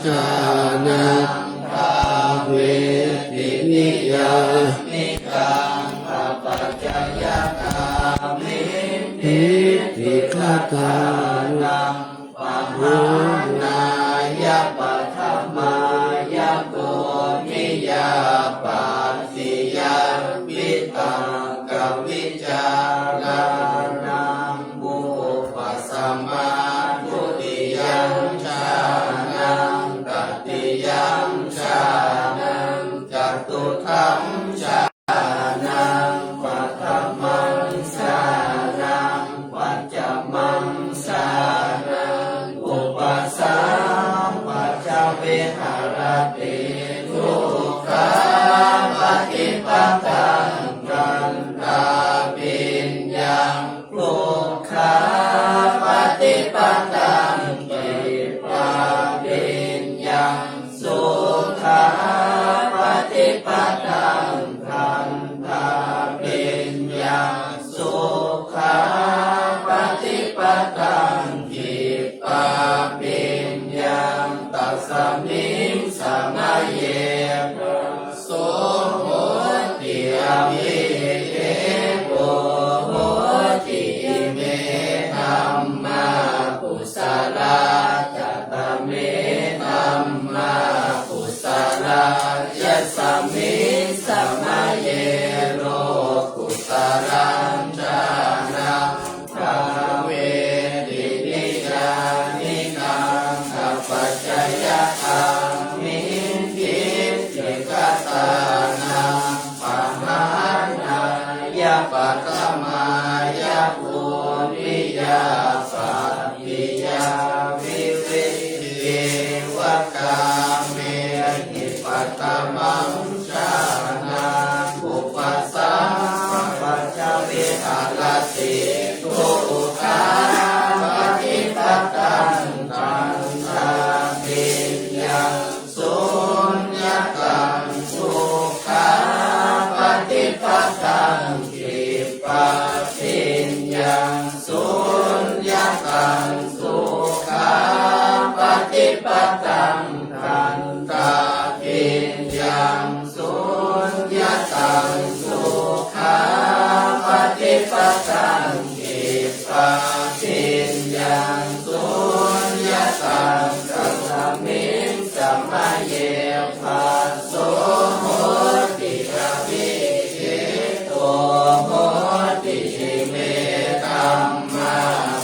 ชานังภาเวตินิยามิกังอปัจจยกามิทิฏฐิคตานังปะหานายะปัฏฐมายะโกมิยาปัสสิยาวิตังกวิจารานังบุปสัมมาทุติยัญชานังตติยัญชานังจตุถังชานังปัฏฐมังสานังปัจจมังสานังอุปสัมปัจจเวหารติทุกขาปฏิปตังกันตาปิญญังทุกขาปฏิปตังกิปะปิญญังสุขาปฏิปตังคันธาปิญญังสุขาปฏิปตังกิปะปิญญังตัสสมิงสมัยเยโสโหติอวิเทโกโหติเมธัมมาปุสสลาจตเมธัมมาปุสสลายัสสมิงสมัยเยโลกุตตรังชานังภาเวตินิยานิกังอปัจจยกามิทิฏฐิคตานังปะหานายะปัฏฐมายะโกมิยาปัสสิยาวิวิเทวกาเมหิปัตตมังชานังอุปสัมปัจจเวหารติทุกขาปฏิปตังกันตาปิญญังสุญญตังสุขาปฏิปตังกิปะปิญญังสุญญตังสุขาปฏิปตังกันตาปิญญังสุญญตังสุขาปฏิปตังกิปะปิญญังสุญญตังตัสสมิงสมัยเยปัสโสโหติอวิเทโกโหติเมธัมมา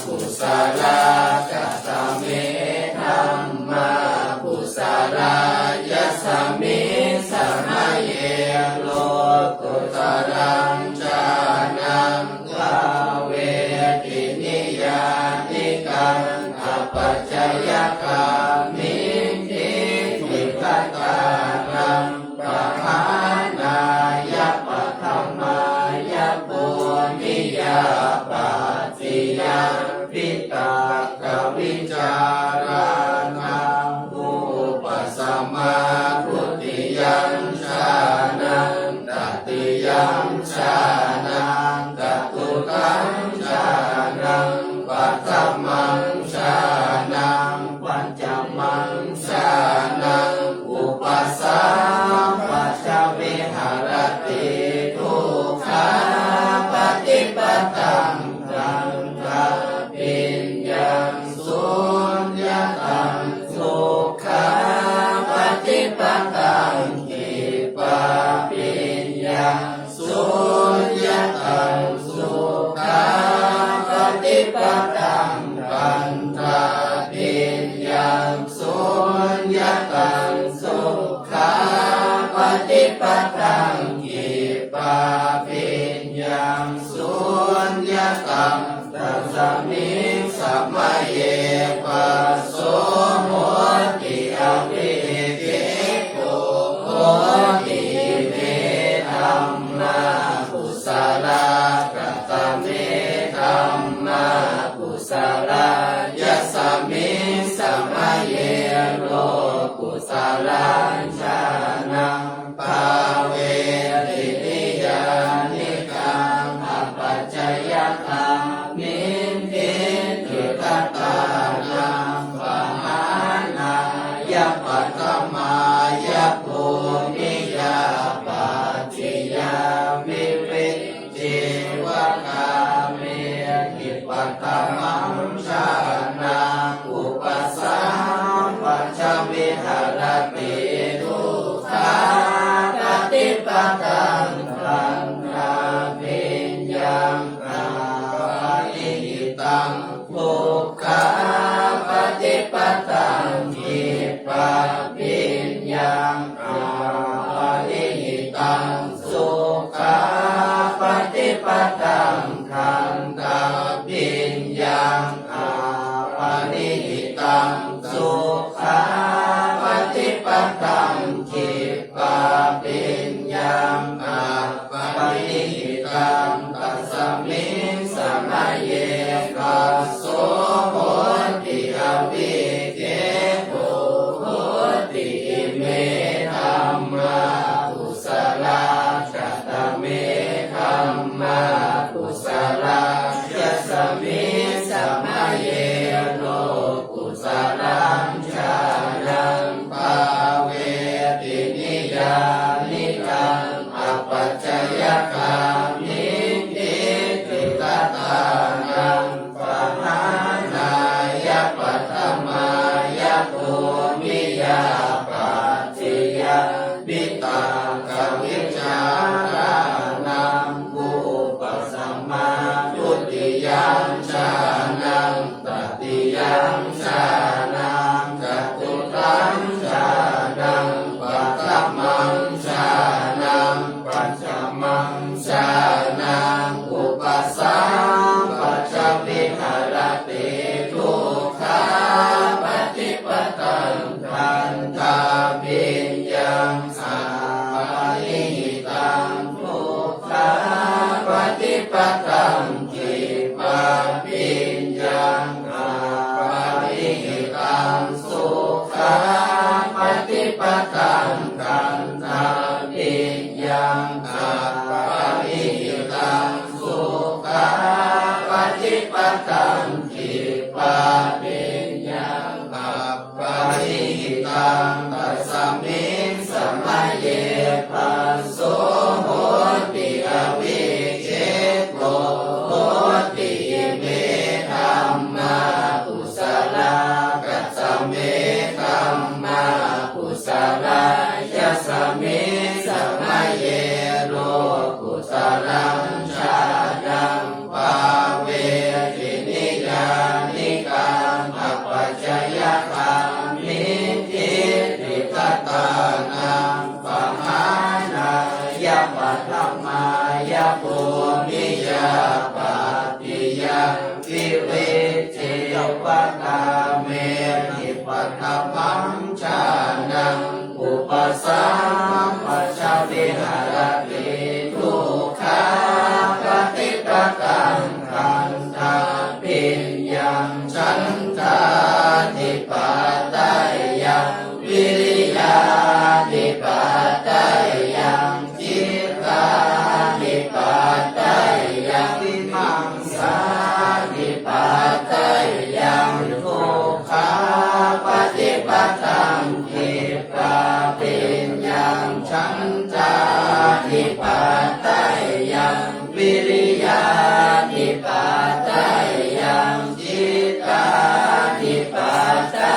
ปุสสลาจตเมธัมมาปุสสลายัสสมิงสมัยเยโลกุตตรังชานังภาเวตินิยานิกังอปัจจยกามิทิฏฐิคตานังปะหานายะปัฏฐมายะโกมิยาปัสสิยาปิตากวิจารานังอุปสัมมาทุติยัญชานังตติยัญชานังจตุตัญชานังปัฏฐมังชานังปัญจมังชานังอุปสัมปัจจเวหารติทุกขาปฏิปตังกันตาปิญญังสุญญตังสุขาปฏิปตังกิปะปิญญังสุญญตังสุขาปฏิปตังกันตาปิญญังสุญญตังสุขาปฏิปตังกิปะปิญญังสุญญตังตัสสมิงสมัยเยปัสโสโหติอวิเทโกโหติเมธัมมาปุสสลากตเมธัมมาปุสสลายัสสมิงสมัยเยโลกุตตรังชานังภาเวตินิยานิกังอปัจจยกามิทิฏฐิคตานังปะหานายะปั หรติทุกขาปฏิปตังคันธาปิญญังอาปานิหิตังทุกขาปฏิปตังทิปะปิญญังอาปานิหิตังสุขาปฏิปตังคันธาปิญญังอาปานิหิตังสุขาปฏิปตังทิปะปิญญังอาปานิหิตังตัสสมิงสมัยเยกัสโสโหติอวิเกโหติเมธัมมากุศลาจัตตะเมธัมมากุศลายัสสมิงสมัยเยโลกุศลังชานังภาเวตินิยานิกังอปัจจยกามิทิติตตานังปะหานายปัตตมายปุมิยาปัจจิยวิตังกวิจารานังอุปสัมมาทุติยัญชานังตติยัญชานังจตุตัญชานังปัตตมัญชานังปัญจมัญชานังอุปสัมปชวิหารติทุกขาปฏิปตังคันธาปิญญังอาปานิหิตังทุกขาปฏิปตังทิปะปิญญังอาปานิหิตังสุขาปฏิปตังคันธาปิญญังอาปานิหิตังสุขาปฏิปตังทิปะปิญญังอาปานิหิตังตัสสมิงสมัยเยปัสโสโหติอวิเชโกโหติเมธัมมากุศลากัสสะเมธัมมากุศลายัสสมิงสมัยเยโลกุศลังชานังภาเวตินิยานิกังอปัจจยกามิทิติตตานังปะหานายปัตตมายปุมิยาปัตติยาวิเวเจวตาเมหิปัตตมัญชานังอุปสัมปชวิหารติทุกขาปฏิปตังคันธาปิญญังฉันทาธิปัตตายังวิริยาธิปัตตายังจิตตาธิปัตตายังวิมังสาธิปัตตายังทุกขาปฏิปตังทิปะปิญญังฉันทาธิปัตตายังวิริยาธิปัตตายังจิตตาธิปัตตา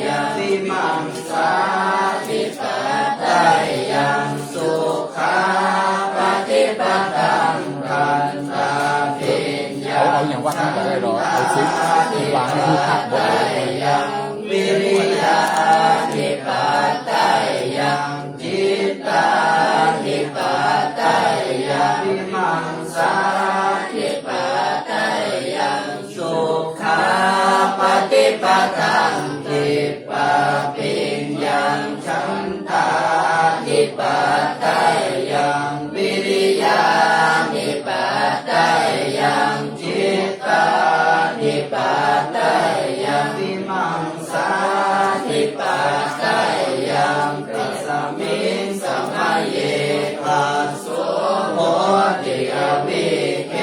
ยังวิมังสาธิปัตตายังสุขาปฏิปตังคันธาปิญญัง เอาอย่างว่าข้างจะได้รอเอาซิวางให้ผู้ขับหมดเลย ยังวิริยาธิปัตตายังจิตตาธิปัตตายังวิมังสาธิปัตตายังสุขาปฏิปตังทิปะปิญญังฉันทาธิปัตตายังวิริยาธิปัตตายังจิตตาธิปัตตายังวิมังสาธิปัตตายังตัสสมิงสมัยเยปัสโสโหติอวิเก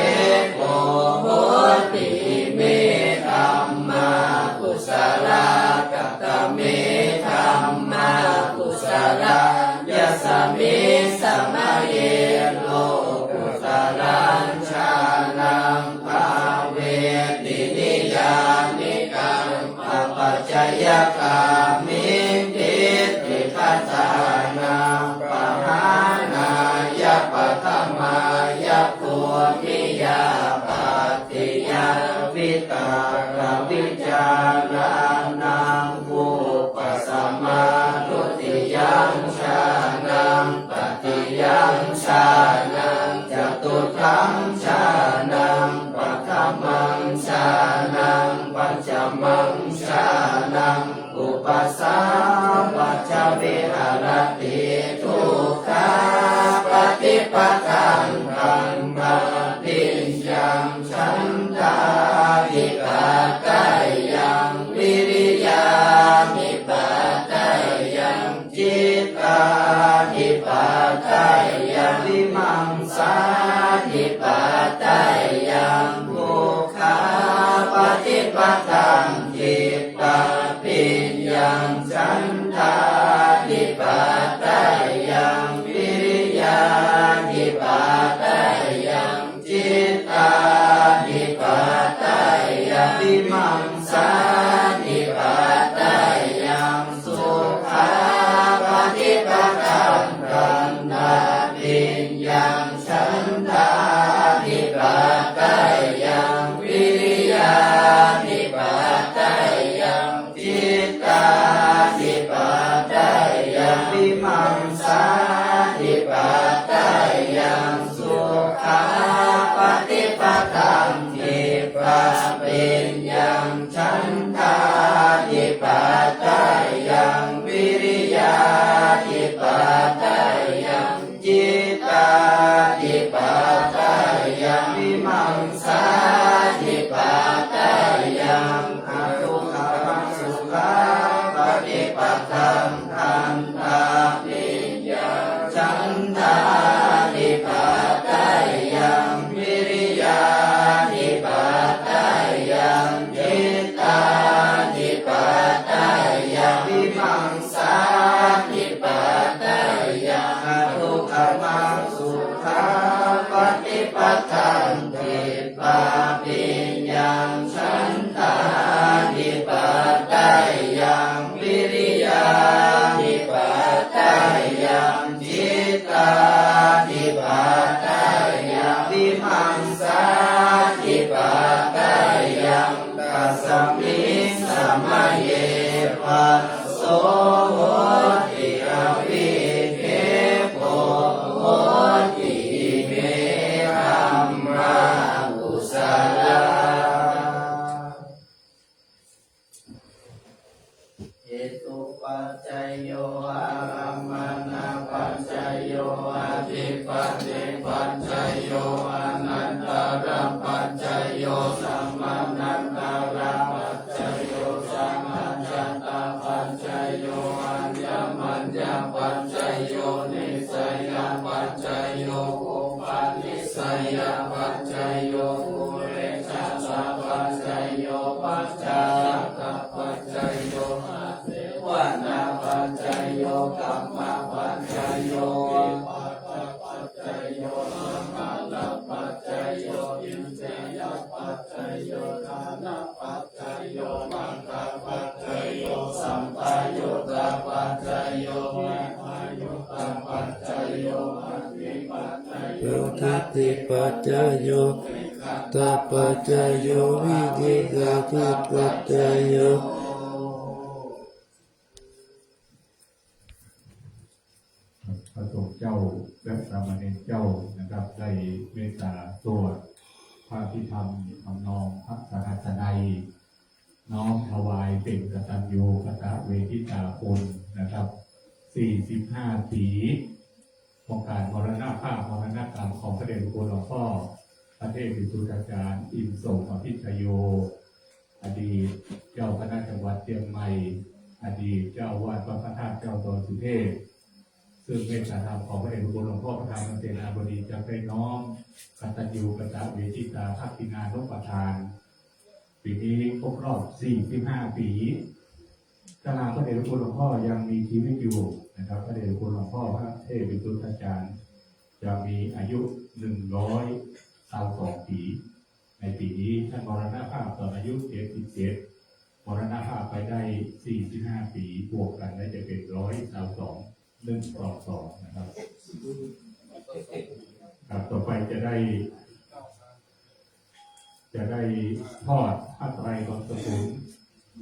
โกโหติเมธัมมากุศลากัตตะเมธัมมากุศลายัสสมิงสมัยเยโลกุศลังชานังภาเวตินิยานิกังอปัจจยกามิ ขังชานังปัฏฐมังชานังปัญจมังชานังอุปสาปัจจวิหารติทุกขาปฏิปทานธรรมะปิญญังฉันทาวิกากายยังวิริยามิปัสสายังจิตตานิปัสสายังวิมังสานิปัสสายังมุขาปฏิปทานจิตตาปิญญังฉันทานิปัสสายังวิริยานิปัสสายังจิตตานิปัสสายังวิมังสานิปัสสายังสุขาปฏิปทานรันนาปิญญังฉันทานิปัสสายังวิริยานิปัสสายังจิตตานิปัสสายังวิมังสานิปัสสายังสุขาปฏิปทานทิปะปิญญังฉันทานิปัสสายังวิริยานิปัสสายังจิตตานิปัสสายังวิมังสานิปัสสายังอทุกขมังสุขาปฏิปทานทันตาปิญญังฉันทานิปัสสายังวิริยานิปัสสายังจิตตานิปัสสายังวิมังสานิปัสสายังอทุกขมังสุขาปฏิปทานทิปะปิญญังฉันทานิปัสสายังวิริยานิปัสสายังจิตตานิปัสสายังวิมังสานิปัสสายังตัสสมิงสัมมาเยปัสโสโหติอวิเคโปโหติเมธัมมากุสลาเหตุปัจจัยโยอารัมมณปัจจัยโยอาทิปัจจิปัจจัยโยอนันตระปัจจัยโยสัมมานันตระปัจจัยโยสัมมาจัตตาปัจจัยโยอัญญมัญญปัจจัยโยนิสัยปัจจัยโยอุปาณิสัยปัจจัยโยปุเรชาสปัจจัยโยปัจจายปัจจัยโยอาเสวนาปัจจัยโยกัมมาปัจจัยโยวิปัสสปัจจัยโยสัมมาปัจจัยโยอินทรียปัจจัยโยทานปัจจัยโยมังคปัจจัยโยสัมปายุตตปัจจัยโยวิปายุตตปัจจัยโยอภิปัจจัยโยทัตติปัจจัยโยตปัจจัยโยวิธิกาทิปัจจัยโยพระสงฆ์เจ้าและสามเณรเจ้านะครับได้เมตตาสวดพระพิธรรมทำนองพระสหัสนัยน้อมถวายเป็นกตัญญูกตเวทิตาคุณนะครับ45 ปีของการมรณภาพมรณกรรมของพระเดชพระคุณหลวงพ่อพระเทพวิสุทธาจารย์อินทร์สงฆ์อภิชโยอดีตเจ้าคณะจังหวัดเชียงใหม่อดีตเจ้าอาวาสวัดพระธาตุเจ้าดอยสุเทพซึ่งเมตตาธรรมของพระเดชพระคุณหลวงพ่อประธานเสนาบดีจะได้น้อมกตัญญูกตเวทิตาภักดินานุปทานปีนี้ครบรอบ45 ปีขณะพระเดชพระคุณหลวงพ่อยังมีชีวิตอยู่นะครับพระเดชพระคุณหลวงพ่อพระเทพวิสุทธาจารย์จะมีอายุ122 ปีในปีนี้ท่านมรณภาพตอนอายุ77มรณภาพไปได้45 ปีบวกกันได้จะเป็น122นะครับครับต่อไปจะได้ทอดผ้าไตรบรรพบุรุษ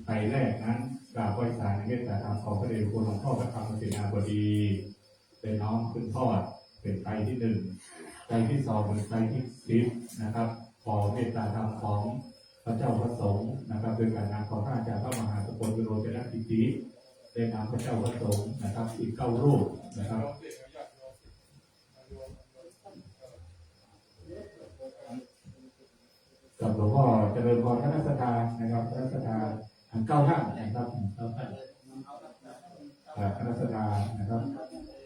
ไตรแรกนั้นกราบไหว้ศาลในเมตตาธรรมของพระเดชพระคุณหลวงพ่อพระธรรมเสนาบดีได้น้อมขึ้นทอดเป็นไตรที่1 ใจที่สองเป็นใจที่10นะครับขอเมตตาธรรมของพระเจ้าพระสงฆ์นะครับโดยการนำของพระอาจารย์พระมหาสกลวิโรจนกิติได้นำพระเจ้าพระสงฆ์นะครับอีก9รูปนะครับกับหลวงพ่อเจริญพรคณะสัตยานะครับคณะสัตยาทั้ง9ท่านนะครับ9ท่านคณะสัตยานะครับ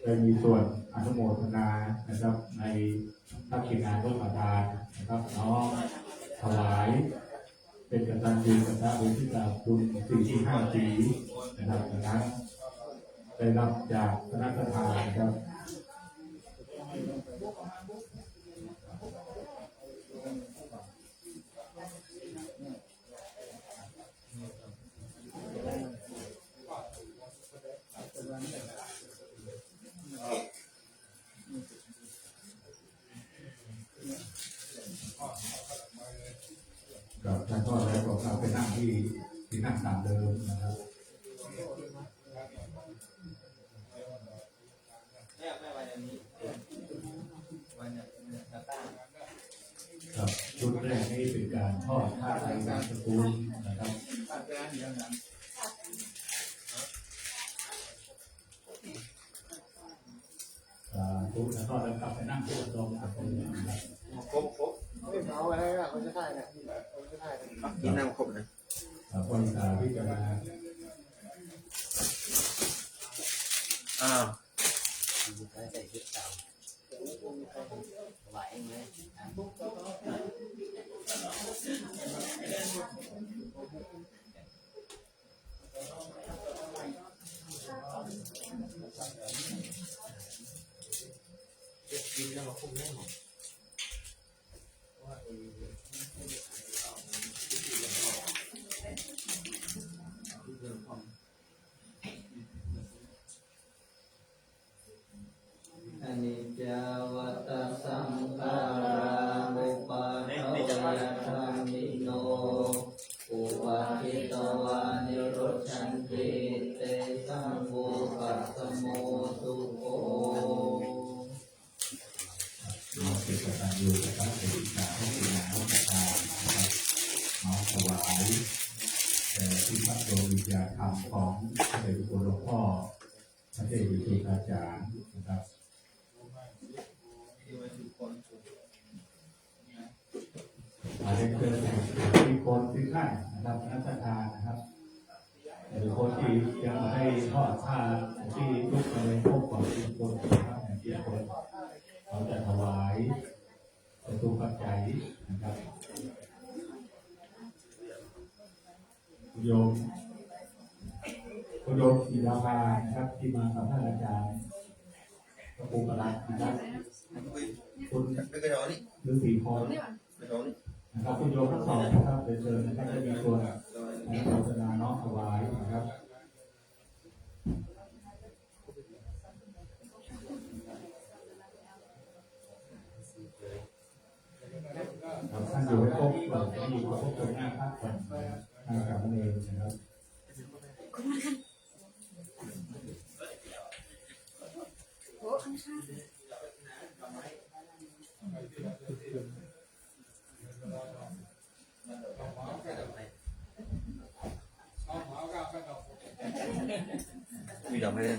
ได้มีส่วนอนุโมทนานะครับในทักษิณานุปทานนะครับน้อมถวายเป็นกตัญญูกตเวทิตาคุณ45 ปีนะครับดังนั้นได้รับจากคณะสัตยานะครับกับท่านก็แล้วก็เราไปนั่งที่นั่งตามเดิมนะครับครับชุดแรกนี้เป็นการทอดผ้าไตรสกุลนะครับทุกแล้วก็แล้วกลับไปนั่งที่ตรงกับตรงนี้นะครับครบเอาไว้ให้เขาจะถ่ายเนี่ยเขาจะถ่ายกินน้ำครบนะบริษัทพิจารณาใส่ชุดเก่าไหวไหมกินแล้วมาคุ้มแน่หมดอนิจจวัตสังขารานุปาทวยธรรมิโนอุปาทิตวานิโรชันติเตสังโฆปัสสโมสุโขเราเป็นกตัญญูกตเวทิตาให้เป็นนานุปทานนะครับน้อมถวายที่พระโยวิญญาธรรมของพระเดชพระคุณหลวงพ่อพระเดชพระคุณอาจารย์นะครับอาจจะเกิดมีคนที่ท่านนะครับนักทานนะครับหรือคนที่ยังไม่ได้ทอดผ้าที่ลุกมาในพวกของทุกคนนะครับอย่างที่คนเราจะถวายประตูปัจจัยนะครับโยมศิลาภานะครับที่มากับท่านอาจารย์พระปูกรัตน์นะครับคุณฤาษีพรนะครับคุณโยมทั้งสองนะครับเชิญนะครับจะมีส่วนในโฆษณาน้อมถวายนะครับท่านอยู่ให้ครบก่อนที่อยู่ครบตรงหน้าพระก่อนทางการเองนะครับมีดอกไม่ได้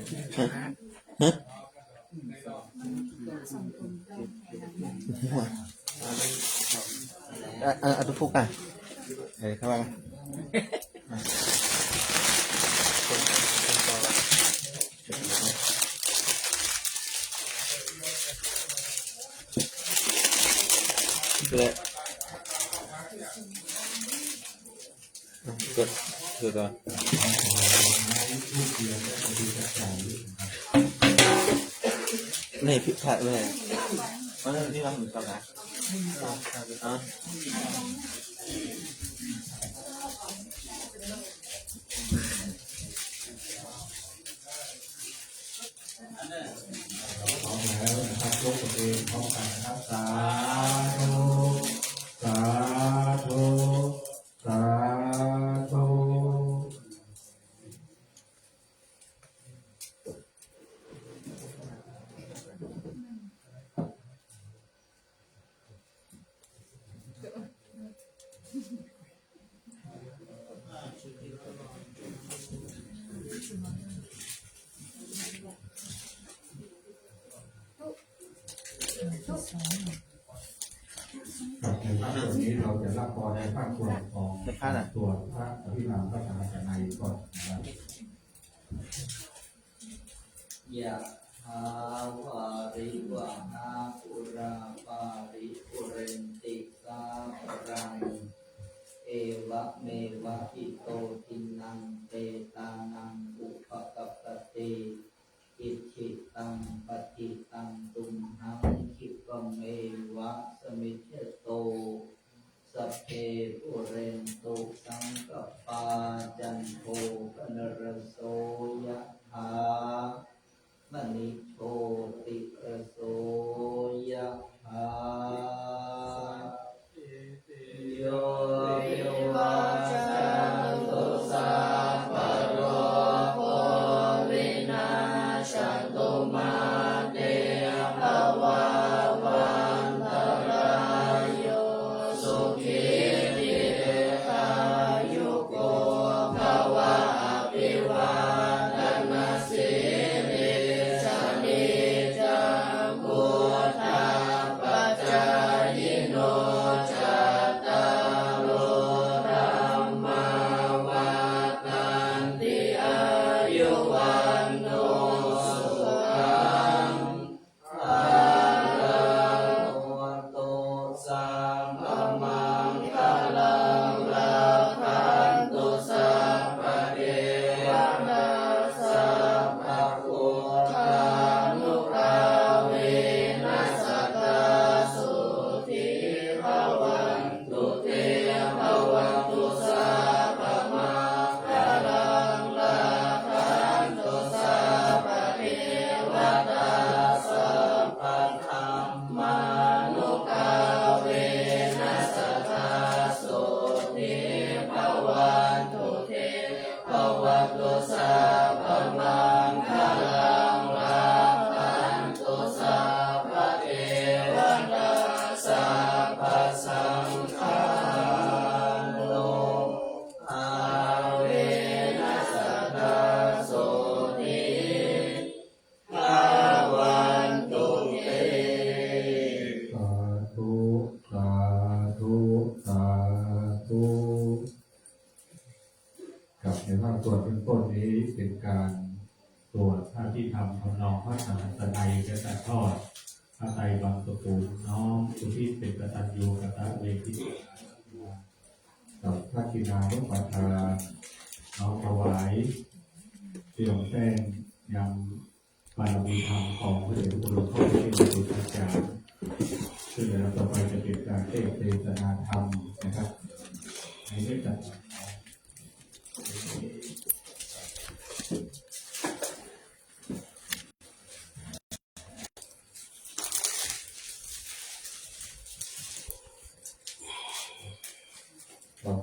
ทุกฟุกอ่ะเข้ามาเลยกดตัวนี่พิพัฒน์เลยมันนี่เราถึงตอนไหนพร้อมแล้วนะครับยกตัวเองพร้อมกันนะครับสาธุสาธุสาธุ นี้เราจะรับพรในภาคส่วนของส่วนพระอภิธรรมพระธรรมในก่อนนะครับ ยะหาวาริวะหาปุราปาริปุเรนติสาปรังเอวะเมวะอิโตทินังเตตานังอุปกัปปติอิจิตังปฏิตังตุมหังคิปะเมวะสมิจฉโตสัพเพปุเรนตุสังกปาจันโทปนรสโสยะถามณิโชติระโสยะถาโยวิวัชชันตุสัพพะโรโควินาศตุมาเตภวัตวันตรายโยสุขีติกายุโกภวะอภิวาทนาสิริสนิจังพุทธาปัจจายโนจัตตารโอธรรมาวัฏันติอายุวันโนสุขังภะลังโหตุสัพพมังคลังรักขันตุสัพพะเทวตาสัพพะพุทธานุภาเวนัสสตตาสุทิภวันตุเตภวันตุสัพพมังคลังรักขันตุสัพพะเทวตาสัพพะธัมมานุภาเวนัสสตตาสุทิภวันตุเตภวันตุสัพพมังคลังรักขันตุสัพพะเทวตาสัพพะสังฆาโลอาเวนัสสตตาสุทิภวันตุเต สาธุสาธุสาธุกับในภาคส่วนเบื้องต้นนี้เป็นการตรวจพระที่ทำทำนองพระสังฆนัยและการทอดพระไตรบางสกุลน้อมสุที่เป็นกตัญญูกตเวทิกับพระกินานุปทานน้อมถวายเสี่ยงแป้งยังบารมีธรรมของพระเดชพระคุณหลวงพ่อเทพบุตรอาจารย์ซึ่งเราต่อไปจะเป็นการเทศนาธรรมนะครับในเรื่องการ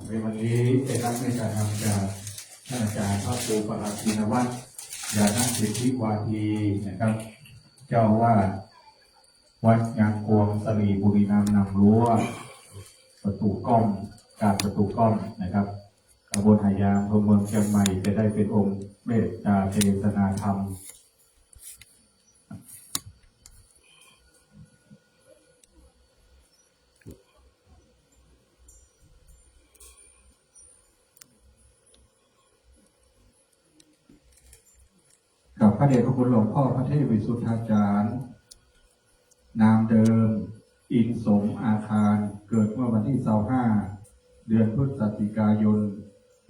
ในวันนี้ได้รับในการนำจากท่านอาจารย์พระครูประหลัดธินวัฒน์ยานัสิทธิวาทีนะครับ เจ้าวาดวัดยางกวงสรีบุรีรัมย์นำรั้วประตูก้อมการประตูก้อมนะครับตำบลหายางอำเภอเมืองเชียงใหม่จะได้เป็นองค์เมตตาเทศนาธรรมกับพระเดชพระคุณหลวงพ่อพระเทพวิสุทธาจารย์นามเดิมอินสมอาคารเกิดเมื่อวันที่25เดือนพฤศจิกายน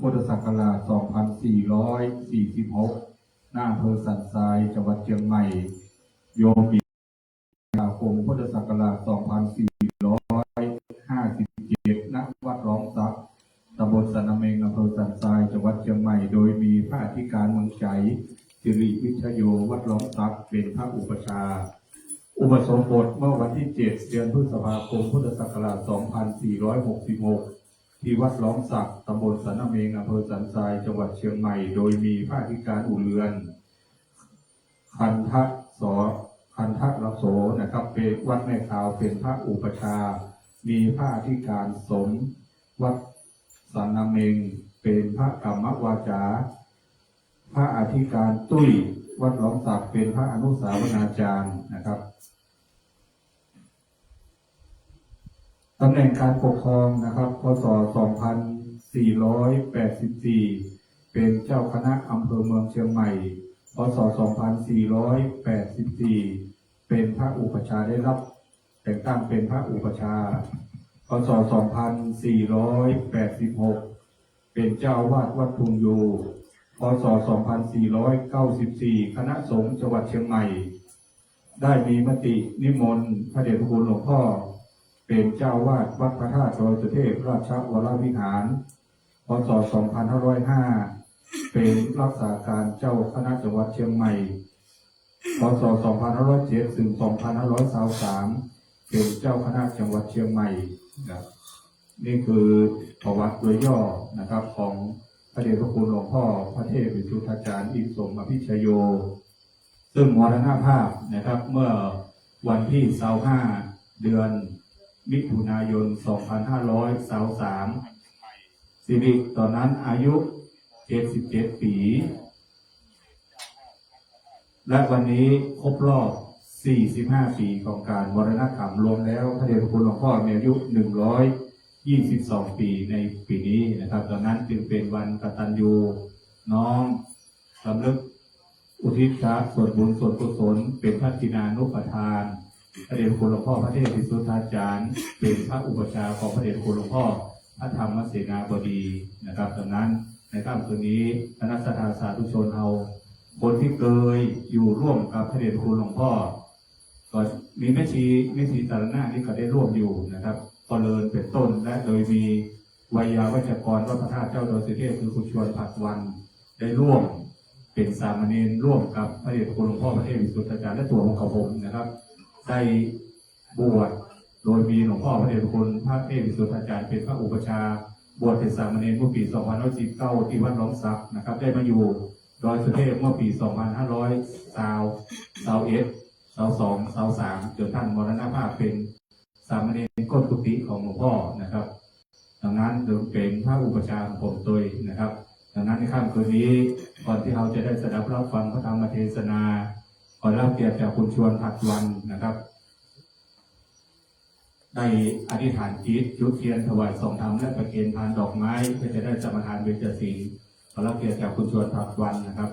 พุทธศักราช2446ณอำเภอสันทรายจังหวัดเชียงใหม่โยมปีคมพุทธศักราช2457ณวัดร้องซักตำบลสันนเมงอำเภอสันทรายจังหวัดเชียงใหม่โดยมีพระอธิการเมืองใจสิริวิชโยวัดร้องซักเป็นพระอุปชาอุปสมบทเมื่อวันที่7เดือนพฤษภาคมพุทธศักราช2466ที่วัดร้องสักตำบลสันนเมงอำเภอสันทรายจังหวัดเชียงใหม่โดยมีพระอธิการอุเรือนคันทรโสนะครับเป็นวัดแม่ขาวเป็นพระอุปชามีพระอธิการสมวัดสันนเมงเป็นพระกรรมวาจาพระอธิการตุ้ยวัดร้องสักเป็นพระอนุสาวนาจารย์นะครับ ตำแหน่งการปกครองนะครับพศ 2484 เป็นเจ้าคณะอำเภอเมืองเชียงใหม่ พศ 2484 เป็นพระอุปัชฌาย์ได้รับแต่งตั้งเป็นพระอุปัชฌาย์ พศ 2486 เป็นเจ้าอาวาสวัดทุงยู พศ 2494 คณะสงฆ์จังหวัดเชียงใหม่ ได้มีมตินิมนต์พระเดชพระคุณหลวงพ่อเป็นเจ้าอาวาสวัดพระธาตุดอยสุเทพราชวรวิหาร พศ 2505 เป็นรักษาการเจ้าคณะจังหวัดเชียงใหม่ พศ 2507 ถึง 2523 เป็นเจ้าคณะจังหวัดเชียงใหม่นะครับนี่คือประวัติโดยย่อนะครับของพระเดชพระคุณหลวงพ่อพระเทพวิสุทธาจารย์อิสมอภิชโย ซึ่งมรณภาพนะครับเมื่อวันที่25 เดือนมิถุนายน 2523 สิริตอนนั้นอายุ 77 ปี และวันนี้ครบรอบ 45 ปีของการมรณกรรมรวมแล้วพระเดชพระคุณหลวงพ่อมีอายุ 122 ปีในปีนี้นะครับตอนนั้นจึงเป็นวันกตัญญูน้อมสำนึกอุทิศส่วนบุญส่วนกุศลเป็นพระทินานุปทานพระเดชพระคุณหลวงพ่อพระเทพวิสุทธาจารย์เป็นพระอุปชฌาย์ของพระเดชพระคุณหลวงพ่อพระธรรมเสนาบดีนะครับตอนนั้นในค่ำคืนนี้คณะสัตยาสาธุชนเอาคนที่เคยอยู่ร่วมกับพระเดชพระคุณหลวงพ่อก็มีแม่ชีสารนาที่เขาได้ร่วมอยู่นะครับก็เลินเป็นต้นและโดยมีวัยยาวัจกรวัดพระธาตุเจ้าดอยสุเทพคือคุณชวนผักวันได้ร่วมเป็นสามเณรร่วมกับพระเดชพระคุณหลวงพ่อพระเทพวิสุทธาจารย์และตัวของเขาผมนะครับได้บวชโดยมีหลวงพ่อพระเดชพระคุณพระเทพวิสุทธาจารย์เป็นพระอุปชฌาย์บวชเป็นสามเณรเมื่อปี 2519 ที่วัดหนองสักนะครับได้มาอยู่ดอยสุเทพเมื่อปี 2521 จนท่านมรณภาพเป็นสามเณรก้นกุฏิของหลวงพ่อนะครับดังนั้นจึงเป็นพระอุปชฌาย์ของผมโดยนะครับดังนั้นในค่ำคืนนี้ก่อนที่เราจะได้สดับรับฟังพระธรรมเทศนาขอรับเกียรติจากคุณชวนผักวันนะครับได้อธิษฐานจิตจุดเทียนถวายทรงธรรมและประเคนพานดอกไม้เพื่อจะได้สมาทานเบญจศีลขอรับเกียรติจากคุณชวนผักวันนะครับ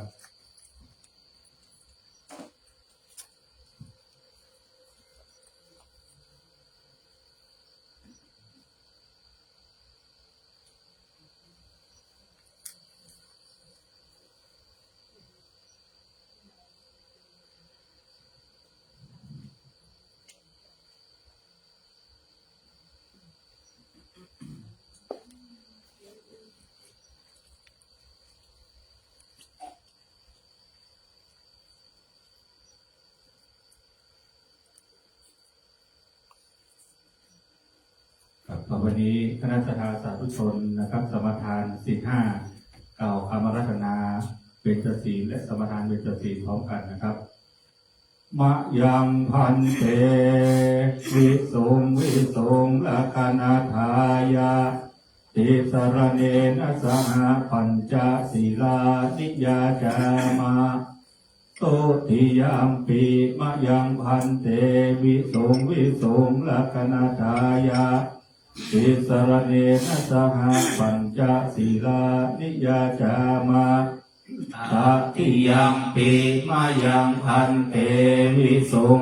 วันนี้คณะสัตยาสาธุชนนะครับสมทานศีล 5กล่าวคำอาราธนาเบญจศีลและสมทานเบญจศีลพร้อมกันนะครับมะยังพันเตวิสุงละกนาทายะติสรเนนะสหปัญจศีลานิยาจามะโตติยามปีมะยังพันเตวิสุงละกนาทายะติสรเนนะสหปัญจศีลานิยาจามะตติยังปีมายังพันเตวิสุง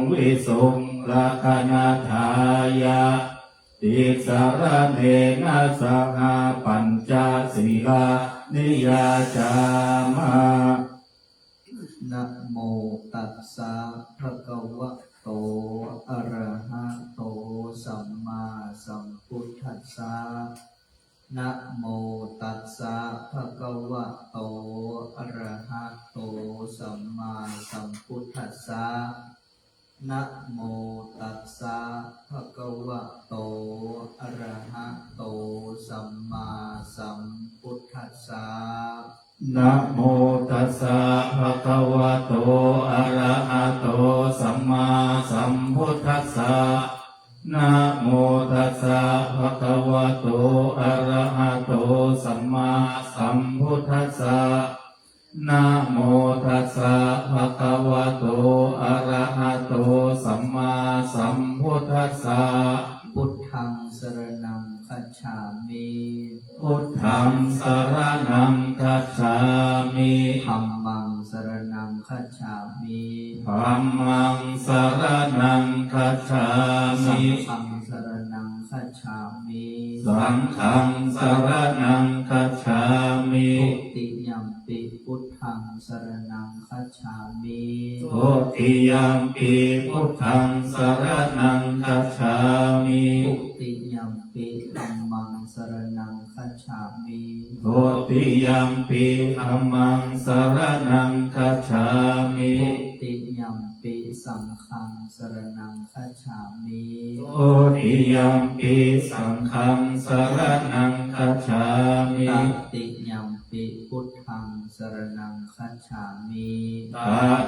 ละคนาทายะติสรเนนะสหปัญจศีลานิยาจามะนะโมตัสสะภะคะวะโตอะระหะโตสัมมาสัมพุทธัสสะนะโมตัสสะภะคะวะโตอะระหะโตสัมมาสัมพุทธัสสะนะโมตัสสะภะคะวะโตอะระหะโตสัมมาสัมพุทธัสสะนะโมตัสสะภะคะวะโตอะระหะโตสัมมาสัมพุทธัสสะนะโมตัสสะภะคะวะโตอะระหะโตสัมมาสัมพุทธัสสะนะโมตัสสะภะคะวะโตอะระหะโตสัมมาสัมพุทธัสสะพุทธังสร คัจฉามิ ธัมมังสรณังคัจฉา สั มิ งฆังสรณังคัจฉามิ สังฆังสรณังคัจฉามิ ทุติยัมปิพุทธังสรณังคัจฉามิ ทุติยัมปิพุทธังสรณังคัจฉามิ ทุติยัมปิธัมมังสรณังคัจฉามิ ทุติยัมปิธัมมังสรณังคัจฉามิ ทุติยัมปิสังฆังสรณังคัจฉามิ ทุติยัมปิสังฆังสรณังคัจฉามิ ตติยัมปิพุทธังสรณังคัจฉามิ ต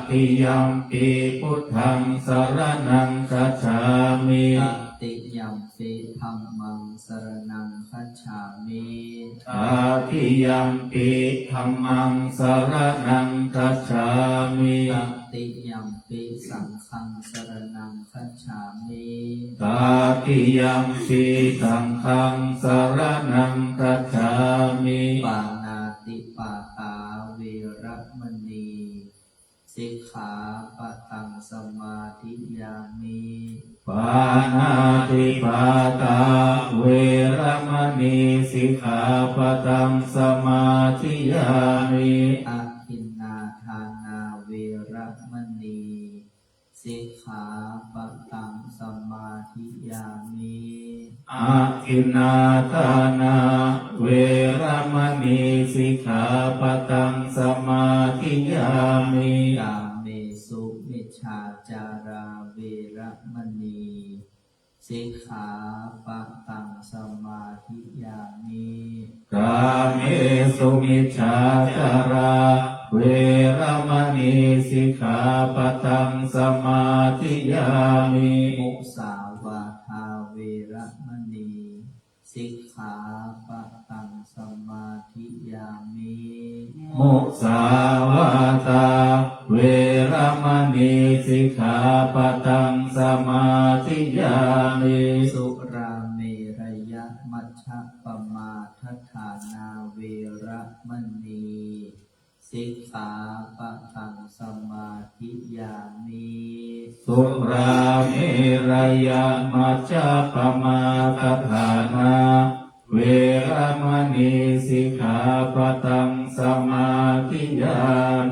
ติยัมปิพุทธังสรณังคัจฉามิ ตติยัมปิธัมมังสรณังคัจฉามิ ตติยัมปิธัมมังสรณังคัจฉามิ ตติยัมปิสังฆังสรณังคัจฉามิ ตติยัมปิสังฆังสรณังคัจฉามิ ปานาติปาตาเวระมณีสิกขาปะทังสมาธิยามิ ปานาติปาตาเวระมณีสิกขาปะทังสมาธิยามิ อาทินนาทานาเวระมณีสิกขาปะทังสมาธิยามิ อาทินนาทานาเวระมณีสิกขาปะทังสมาธิยามิ กาเมสุมิจฉาจาราเวระมณีสิกขาปะทังสมาธิยามิ กาเมสุมิจฉาจาราเวระมณีสิกขาปะทังสมาธิยามิ มุสาวาทาเวระมณีสิกขาปะทังสมาธิยามิ มุสาวาตาเวระมณีสิกขาปะทังสมาธิยามิ สุราเมรยมัชฌะปมาทฐานาเวระมณีสิกขาปะทังสมาธิยามิ สุราเมรยมัจจปมาทฐานาเวระมณีสิกขาปะทังสมาธิยา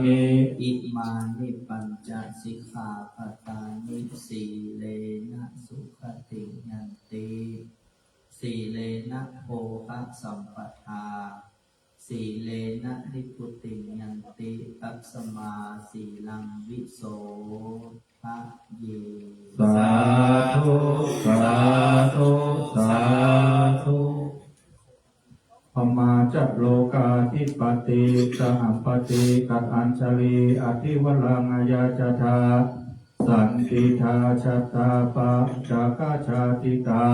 มิ อิมานิปัญจสิกขาปทานิสีเลนะสุขติยันติสีเลนะโภคะสัมปทาสีเลนะนิพพุติยันติตัสมาสีลังวิโสภะเย สาธุสาธุสาธุปมาจโลกาธิปติสหัมปติกัตอัญชลีอธิวรังยาจทาสันติทาชตตาปะจากาชาติตา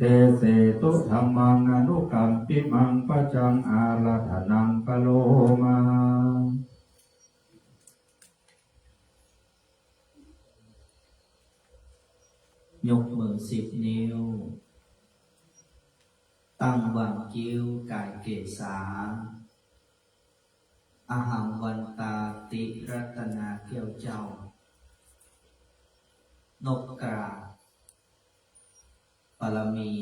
เตเสตุธรรมังอนุกัมปิมังปะจังอาราธนังกะโลมา ยกมือ10 นิ้วตั้งวางคิ้วกายเกศาอาหังวันตาติรัตนาเกี่ยวเจ้านกกราบปรมี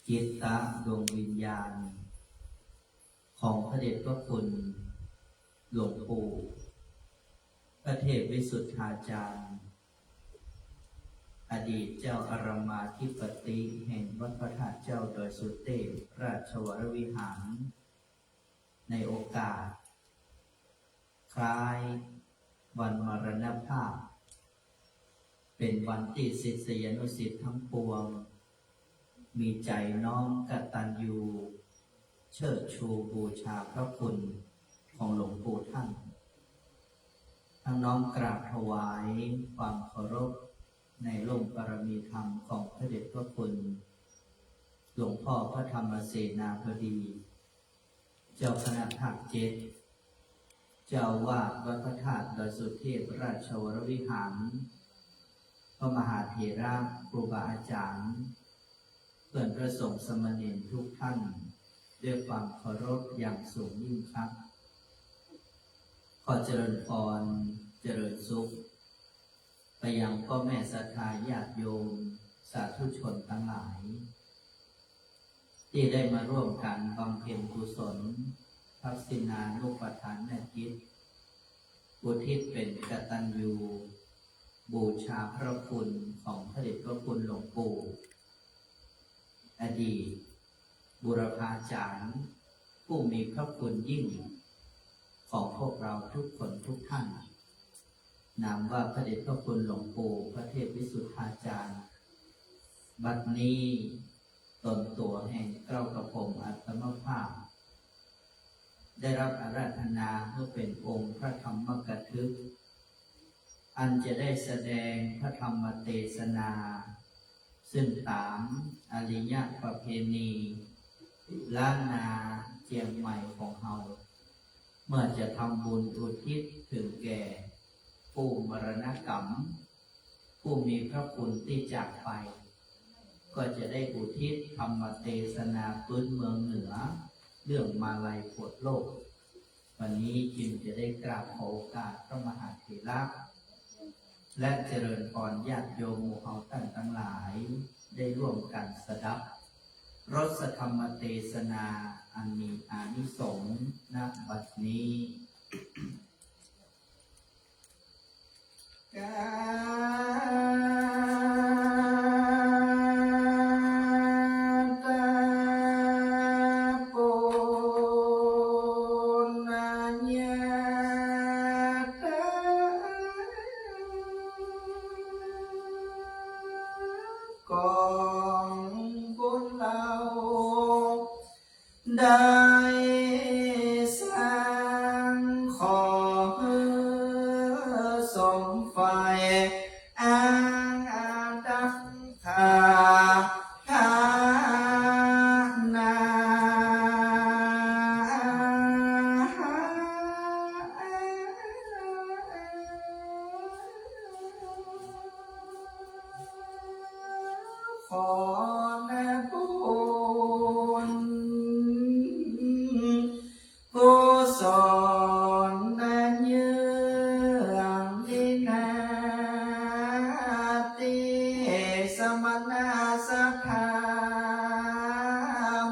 จิตตะดวงวิญญาณของพระเดชพระคุณหลวงปู่พระเทพวิสุทธาจารย์อดีตเจ้าอารามาธิปติแห่งวัดพระธาตุเจ้าดอยสุเทพราชวรวิหารในโอกาสคล้ายวันมรณภาพเป็นวันที่ศิษยานุศิษย์ทั้งปวงมีใจน้อมกตัญญูเชิดชูบูชาพระคุณของหลวงปู่ท่านทั้งน้อมกราบถวายความเคารพในร่มบารมีธรรมของพระเดชพระคุณหลวงพ่อพระธรรมเสนาบดี เจ้าคณะภาค7เจ้าวาดวัดพระธาตุดอยสุเทพราชวรวิหารพระมหาเถระครูบาอาจารย์เพื่อนพระสงฆ์สมณเณรทุกท่านด้วยความเคารพอย่างสูงยิ่งครับ ขอเจริญพรเจริญสุขไปยังพ่อแม่ศรัทธาญาติโยมสาธุชนทั้งหลายที่ได้มาร่วมกันบำเพ็ญกุศลทักษิณานุปทานกิจอุทิศเป็นกตัญญูบูชาพระคุณของพระเดชพระคุณหลวงปู่อดีตบุรพาจารย์ผู้มีพระคุณยิ่งของพวกเราทุกคนทุกท่านนามว่าพระเดชพระคุณหลวงปู่พระเทพวิสุทธาจารย์บัดนี้ตนตัวแห่งเก้ากระผมอัตมภาพได้รับอาราธนาเพื่อเป็นองค์พระธรรมกถึกอันจะได้แสดงพระธรรมเทศนาซึ่งตามอริยประเพณีล้านนาเจียงใหม่ของเฮาเมื่อจะทำบุญอุทิศถึงแก่ผู้มรณกรรมผู้มีพระคุณที่จากไปก็จะได้อุทิศธรรมเทศนาพื้นเมืองเหนือเรื่องมาลัยโพธิ์โลกวันนี้จึงจะได้กราบขอโอกาสพระมหาเถระและเจริญพรญาติโยมหมู่เฮาท่านทั้งหลายได้ร่วมกันสดับรสธรรมเทศนาอันมีอานิสงส์ณบัดนี้กาได้สร้างขอสมไฟอ้างอาดังคาทานาขอนาบุญกุศลนั้นยืงดินาติสมณะสัทธา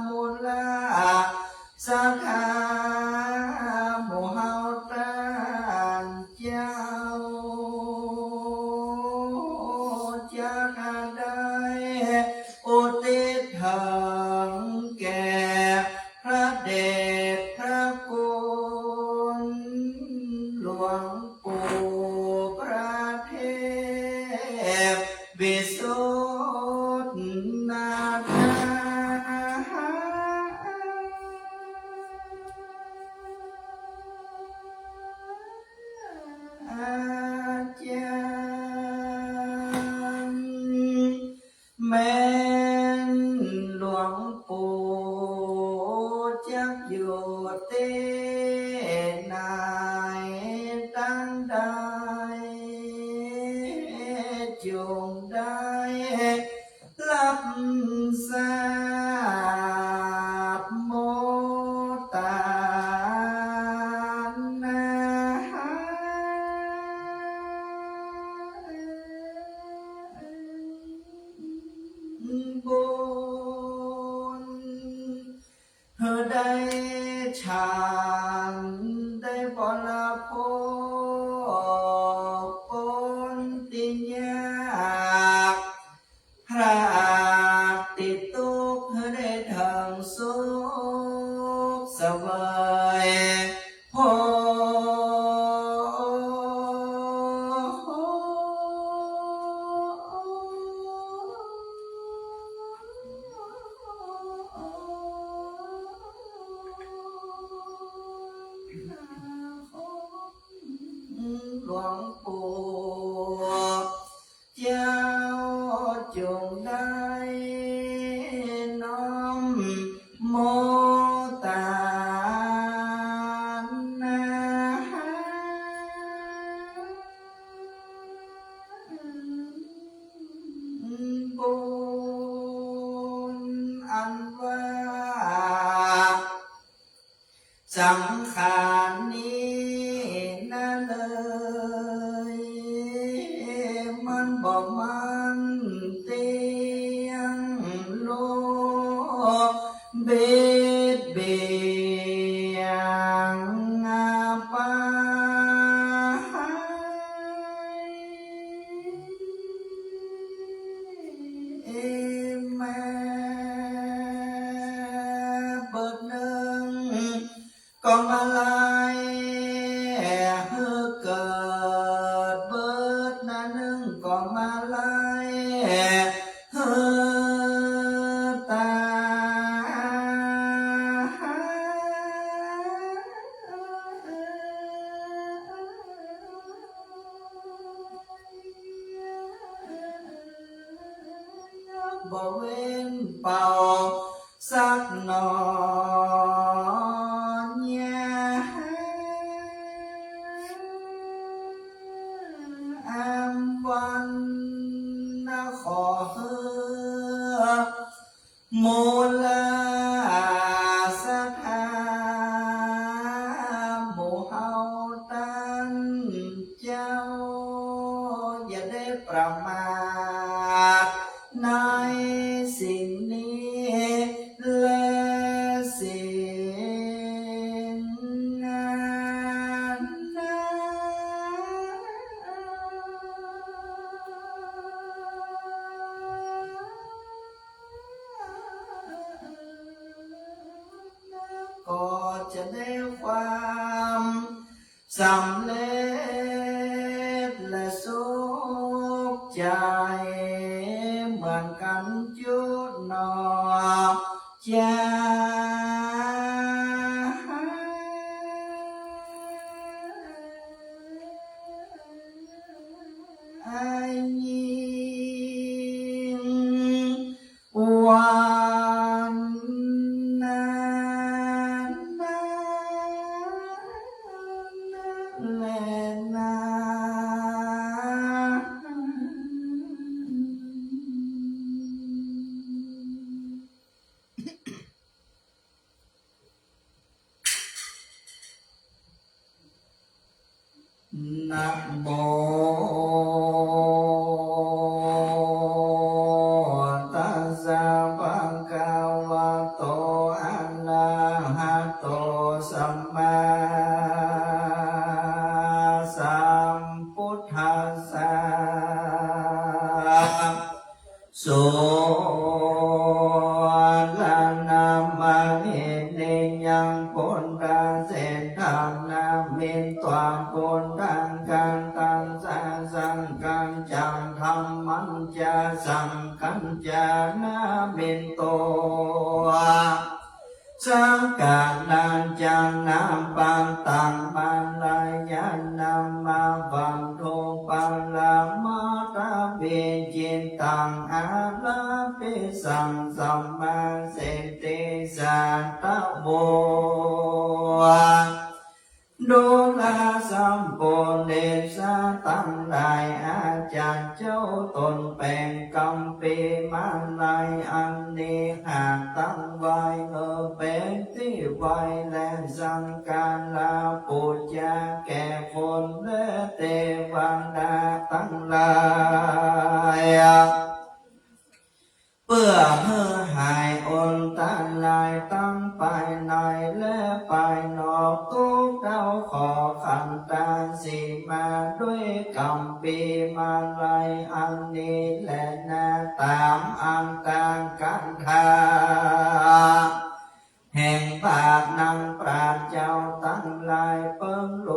มุลาสัทธาโมหะตันเจ้าจะได้อุทิศถึงแก่พระเดชพระคุณหลวงปู่ประเทพวิสุทธนาถอาจารย์แม้นหลวงปู่จักอยู่เต้นายตั้งใดจงได้รับทราบโมตานาบุญเธอได้ฌานได้บรโภคปนติญาพระติดตุกเธอได้ถึงสุขเสวยโภหลวงปู่เจ้าจงได้น้อมโมตานาบุญอันว่าสังขารนี้ บ่เว้นเป่าสักหนอนเนี่ยอามวันนะขอเฮือมูลสถาหมู่เฮาตั้งเจ้าอย่าได้ประมาทในสิ่งนี้และสิ่งนั้นก็จะได้ความสำเร็จและสุขใจเหมือนกันจุดหนอจ้ายิ่งวันนั้นและนานะโมตัสสะภะคะวะโตอะระหะโตสัมมาสัมพุทธัสสะสุลนามาเอเนยังปุณตาเสธังนามินตวาปุณตังกันตังสาสังกันจังธรรมันจะสังกันจานามินโตสังกานันจังนามปังตังปัลลายานามาบังโทปัลลามาตาเบจินตังอาลาปิสังสัมมาเสติสัตตะโวดูลาสัมโพเนสาตั้งหลายอาจารย์เจ้าตนแปลงกำปีมาลายอันนี้หากตั้งไว้เป็นที่ไว้และสังการลาปุจจาแก่คนและเทวดาตั้งหลายเพื่อเพื่อหายอนตาลายตั้งไปในและไปนอกทุกเจ้าขอขันตาสีมาด้วยกำปีมาลายอันนี้และนาตามอันต่างกันทาแห่งปากนางปราชเจ้าตั้งลายเปิ้งโล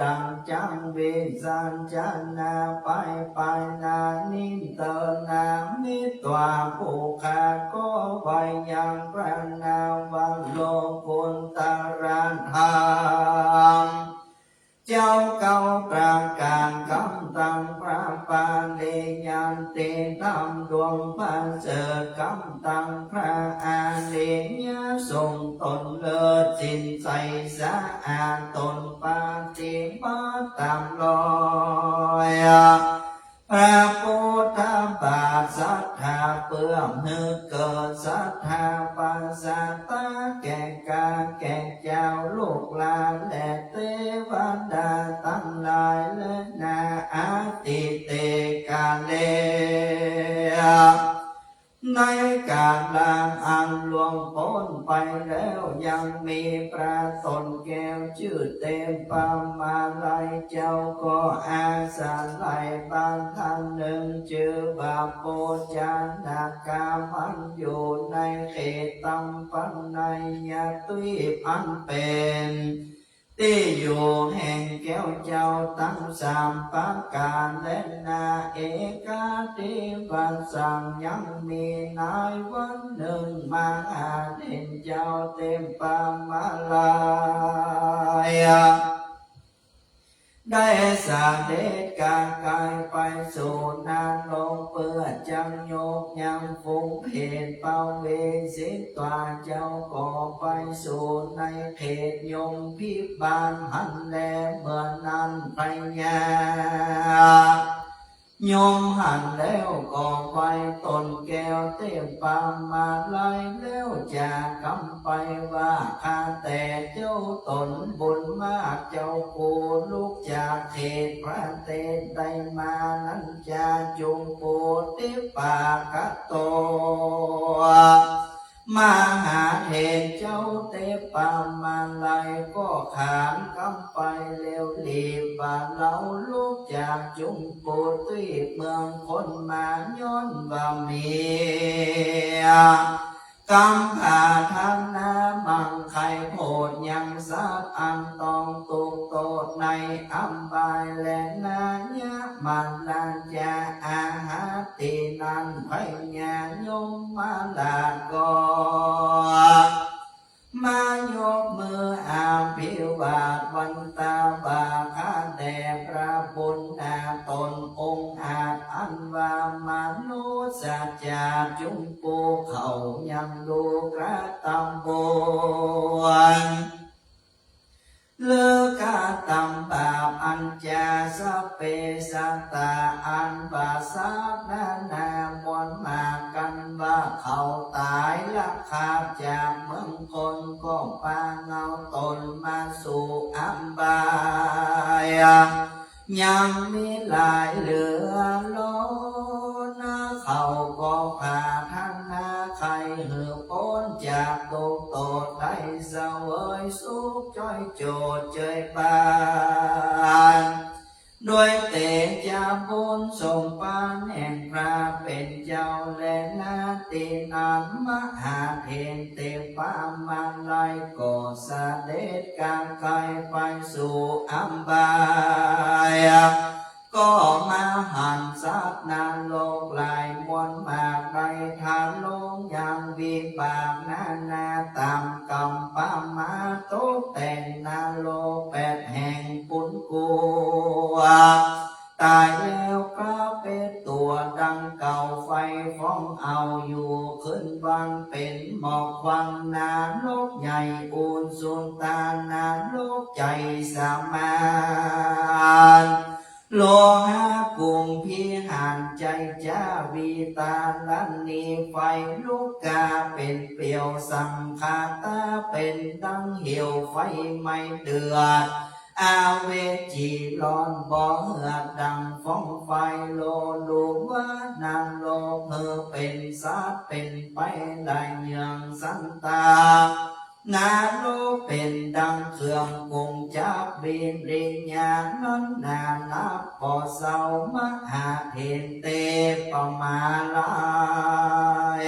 ดังจังวิสัญจนาไปนานิเตนามิตวาภูคาก็ไวยังพระนาวันโลกุณตรธรรมเจ้าเก่าประการคำตังพระปาลียันติธรรมดวงพันเสดคำตังพระอาลียทรงตนเลิศจินใสสะอาดตนปาติมาตามลอยพระพุทธบาทศรัทธาเพื่อนึกเกิดศรัทธาปัสสะตาแก่กาแก่เจ้าลูกหลานและเทวดาตั้งหลายและนาอาติเตกาเลในการลางอันล่วงพ้นไปแล้วยังมีพระตนแก้วชื่อเต็มปามาลัยเจ้าก็อาสาไลบางท่านหนึ่งชื่อบาโปจานาคามันอยู่ในเขตตำปันในยาตุยพันเป็นที่อยู่แห่งแก้วเจ้าตั้งสามประการและนาเอกาติวันสั่งยังมีนายวันหนึ่งมาเด่นเจ้าเต็มปามาลาย ได้เสด็จกางกายไปสู่นรกเพื่อจังโยกยังฟุ้งเพศเป่าเวสิตวาเจ้าก่อไปสู่ในเขตยมพิบาลหันแลเมื่อนั้นไปญายมหันแล้วก่อไฟตนแก้วเต็มปามมาไล่แล้วจากคำไปว่าข้าแต่เจ้าตนบุญมากเจ้าปูลูกจากเขตพระเตนได้มานั้นจะจุงปูติปากะโตมาหาเหตุเจ้าเตปามาลายก็ขานกำไปเร็วรีบบาเราลูกจากจุงปูตุยเมืองคนมาย้อนบ่มีกำผ่าทางน้ำมังไข่โพดยังสักอันตองตุกโตดในอัมบายและนายะมันลาจาอาหาตินันพญายมมาลากอมายกมืออาภิวาทวันตาบาคาแด่พระบุญนาตนองค์อาจอันว่ามนุษย์สัจจาจุมปูเขายังดูกระตำบวนเลิกาตัมบาปอัญจาสเปสัตตาอันบาสานานามนมากันว่าเขาตายลักขาดจากเมืองคนก็ปาเงาตนมาสู่อัมบายยังมีหลายเหลือล้นเขาก็ผ่าทั้งนาใครเหือพ้นจากโตโตได้เสวยสุขจ้อยโจดเจยบานด้วยเตจาบุญทรงปานแห่งพระเป็นเจ้าและนาตินันมหาเทนเตปามาลายก็เสด็จกางกายไปสู่อัมบายก็มาหันสัตว์นานโลกลายมวลมากไปทางลงยังวิบากนานาตามกรรมปามาตกแต่งนาโลกแปดแห่งปุนกัวตายแล้วก็เป็นตัวดังเก่าไฟฟ้องเอาอยู่ขึ้นวังเป็นหมอกควันนาโลกใหญ่อูนสุนตานาโลกใจสามานโลหะกุมพิหารใจจ้าวีตาลันนีไฟลูกกาเป็นเปลี่ยวสังคาตาเป็นดังเหี่ยวไฟไม่เดือดอาเวจีร้อนบ่อเหือดดังฟ้องไฟโลลูว่านางโลเมื่อเป็นสัตว์เป็นไปได้ยังสันตานาโลเป็นดังเครื่องกงจับบินริญญานั้นนานับปอเศร้ามหาเทนเตปมาลาย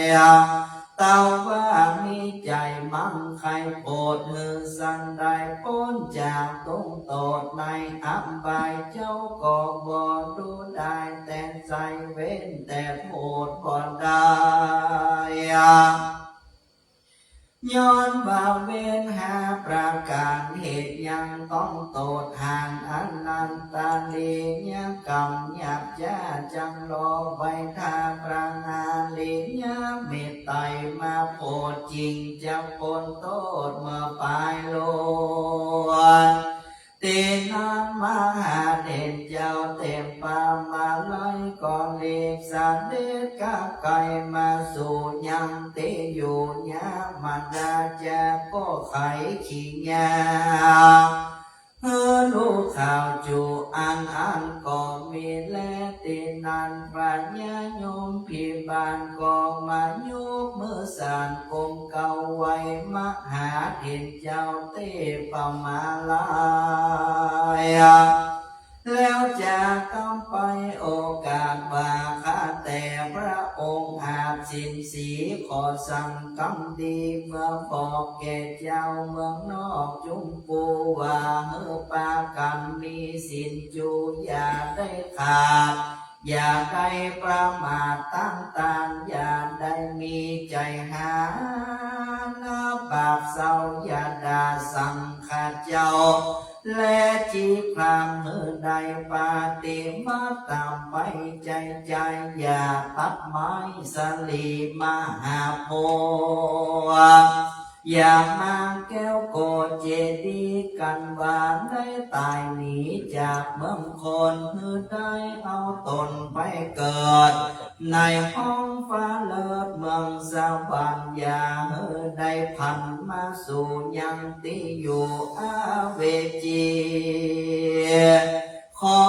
เต้าว่ามีใจมั่งใครโปรดมือสั่งได้พ้นจากตรงโตดในอัมบายเจ้าก็บ่ดูได้แต่ใจเว้นแต่โปรดบ่ได้ย้อนว่าเว้นหาประการเหตุยังต้องโตดห่างอันนันตาลียกรรมหยาบจ้าจังรอไว้ทาประงานลียเมตไตมาโพดจริงจะปนโตดเมื่อปลายโลนตีนันมหาเด่นเจ้าเต็มปามาไล่ก่อนเลีกสันเด็จกับไก่มาสู่ยังตีอยู่ยามันดาจะก็ไขขี้ยาลูกข่าวจูอันก็มีแลตินันปัญญาโยมพิบาลก็มายุกมือสานกงเก่าไว้มหาเห็นเจ้าเตปมาลายแล้วจากต้องไปโอกาสบาข้าแต่พระองค์อาจสินสีขอสั่งกำดีเมื่อบอกแก่เจ้าเมืองนอกจุมปูว่าเมื่อปากันมีสินจูอย่าได้ขาดอย่าได้ประมาทตั้งตานอย่าได้มีใจหาบาปเศร้าอย่าด่าสั่งข้าเจ้า และจีพรางเมื่อใดปาติมาตามไปใจอย่าตัดไม้สลีมาหาโพอย่ามาแก้วโกเจดีกันว่าได้ตายหนีจากเมืองคนเพื่อได้เอาตนไปเกิดในห้องฟ้าเลิศเมืองสวรรค์อย่าได้พันมาสู่ยังติอยู่อาเวจีขอ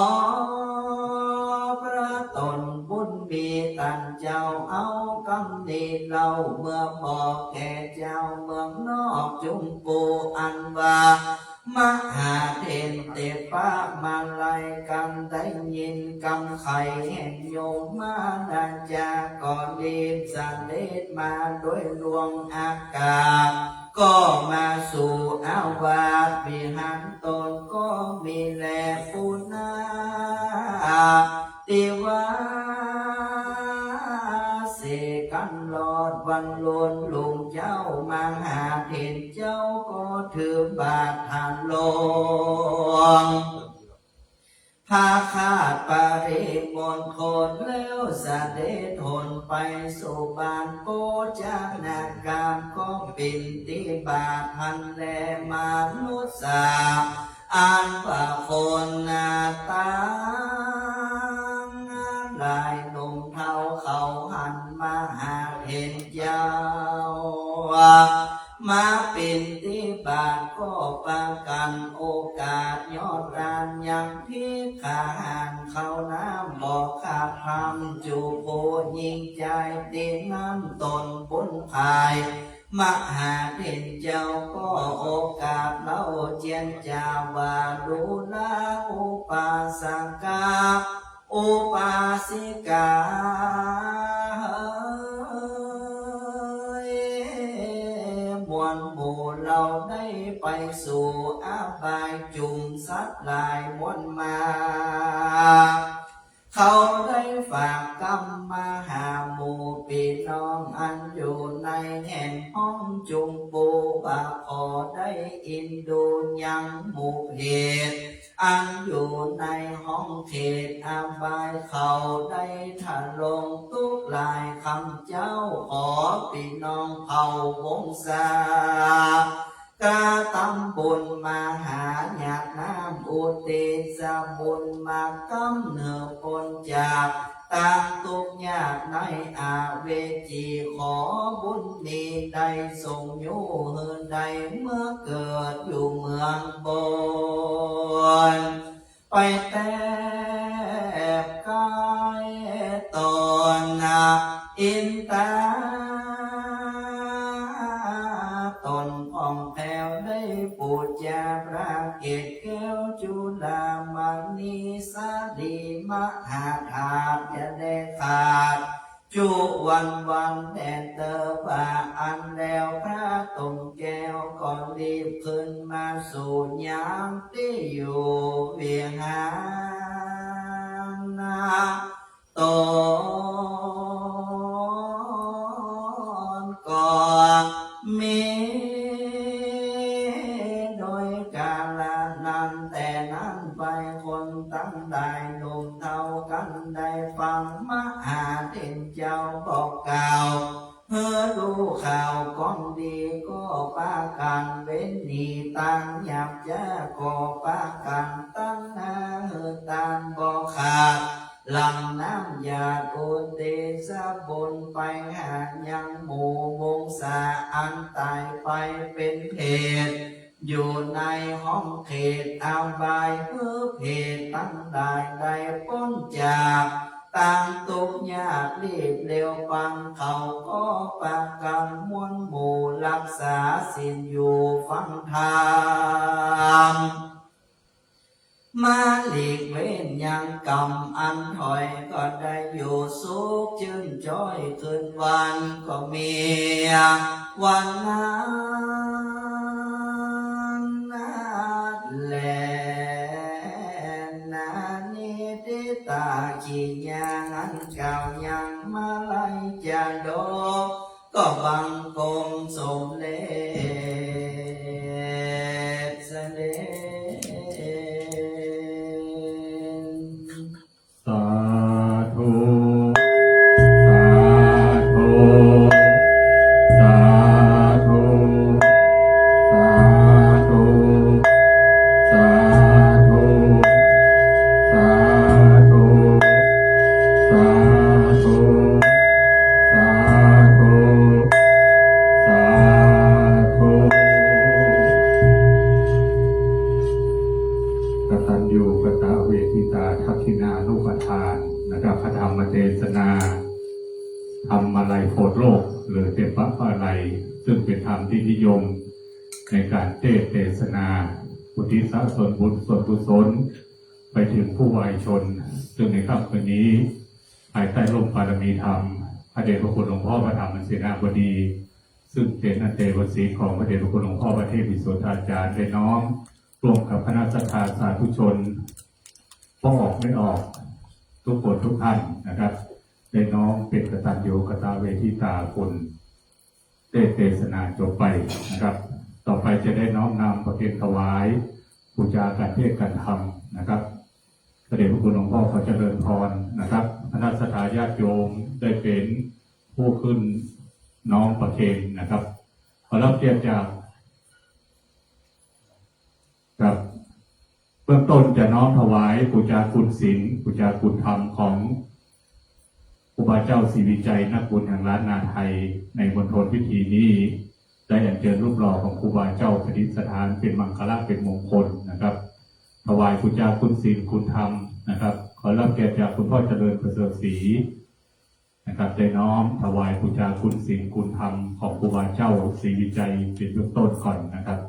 พระตนบุญมีตันเจ้าเอากำนิดเราเมื่อบอกแก่เจ้าเมืองนอกจุมปูอันว่ามหาเทนเตปะมาไลกันได้ยินกำไข่แห่งโยมมาดันจาก่อนรีบเสด็จมาด้วยดวงอากาศก็มาสู่อาวาสวิหารตนก็มีแลปูนาติวาเสกันหลอดวันล้วนลุงเจ้ามาหาเห็นเจ้าก็ถือบาททานลงพาขาดปริมณฑลแล้วเสด็จทนไปสู่บ้านโปจานากามก็ปินติบาทพันแลมานุสาอ่านว่าคนหน้าตาลายหนุ่มเทาเขาหันมาหาเห็นเจ้ามาเป็นที่บาทก็ประกันโอกาสยอดรานยังพิขานเข้าน้ำบอกขาดคำจูโพยิงใจตีน้ำตนปุ้นภายมหาเด่นเจ้าก็โอกาสเล่าเจียนจาว่าดูแลอุปาสกาอุปาสิกามวลหมู่เราได้ไปสู่อาบายจุมสัตว์หลายมวลมาเขาได้ฝากกรรมมาหาหมู่พี่น้องอันอยู่ในแห่งห้องจุมปูบาขอได้อินดูยังหมู่เหตุอันอยู่ในห้องเขตอาบายเขาได้ถล่มทุกลายคำเจ้าขอพี่น้องเผ่าวงศากาตำบุญมาหาหยาดน้ำอุติสบุญมากำเนิดปนจากตามทุกยากในอาเวจีขอบุญมีได้ส่งอยู่เฮือนใดเมื่อเกิดอยู่เมืองบนไปแต่กายตนอินตาตนผ่องแผ้วได้ปูจาพระเกศแก้วจุฬามณีสาดีมหาธาตุจะได้ขาดจุวันแดนเตอป่าอันแล้วพระตรงแก้วก่อนรีบขึ้นมาสู่ยามที่อยู่เวียงหานาตนก่อนมีโดยกาลนั้นแต่นั้นไปคนตั้งได้หนุ่มเท่ากันได้ฟังมหาเด่นเจ้าบอกกล่าวเพื่อรู้ข่าวก้องดีก็ปากันเว้นหนีตั้งหยับจะก็ปากันตั้งหน้าตามบอกขาดหลังน้ำยาโอเตสะบนไปหายังหมู่วงศาอันตายไปเป็นเพศอยู่ในห้องเขตอาบายเพื่อเพศตั้งได้พ้นจากต่างตุกยากรีบเร็วปังเขาก็ประกันมวลหมู่รักษาศีลอยู่ฟังธรรมมาหลีกเว้นยังกรรมอันถอยก็ได้อยู่สุขชื่นจ้อยคืนวันก็มีวันนั้นแลนานิติตาขียางันเก่ายังมาไลจะโดก็บังกงสมเลเสด็จ เทศนาธรรมอะไรโพธิโลกหรือเทพะอะไรซึ่งเป็นธรรมที่นิยมในการเทศนาอุทิศส่วนบุญส่วนกุศลไปถึงผู้วายชนซึ่งในค่ำคืนนี้ภายใต้ร่มบารมีธรรมพระเดชพระคุณหลวงพ่อพระธรรมเสนาบดีซึ่งเป็นอันเตวสีของพระเดชพระคุณหลวงพ่อพระเทพวิสุทธาจารย์ได้น้อมร่วมกับคณะสัตยาสาธุชนพ้องออกไม่ออกทุกคนทุกท่านนะครับได้น้อมเป็นกตัญญูกตเวทิตาคุณเทศนาจบไปนะครับต่อไปจะได้น้อมนำประเคนถวายบูชาการเทศการธรรมนะครับพระเดชพระคุณหลวงพ่อขอเจริญพรนะครับคณะสัตยาญาติโยมได้เป็นผู้ขึ้นน้อมประเคนนะครับขอรับเกียรติจากครับเบื้องต้นจะน้อมถวายบูชาคุณศีลบูชาคุณธรรมของครูบาเจ้าศรีวิจัยนักบุญแห่งล้านนาไทยในมณฑลพิธีนี้ได้อัญเชิญรูปหล่อของครูบาเจ้าประดิษฐานเป็นมังคละเป็นมงคลนะครับถวายบูชาคุณศีลคุณธรรมนะครับขอรับเกียรติจากคุณพ่อเจริญประเสริฐศรีนะครับได้น้อมถวายบูชาคุณศีลคุณธรรมของครูบาเจ้าศรีวิจัยเป็นเบื้องต้นก่อนนะครับ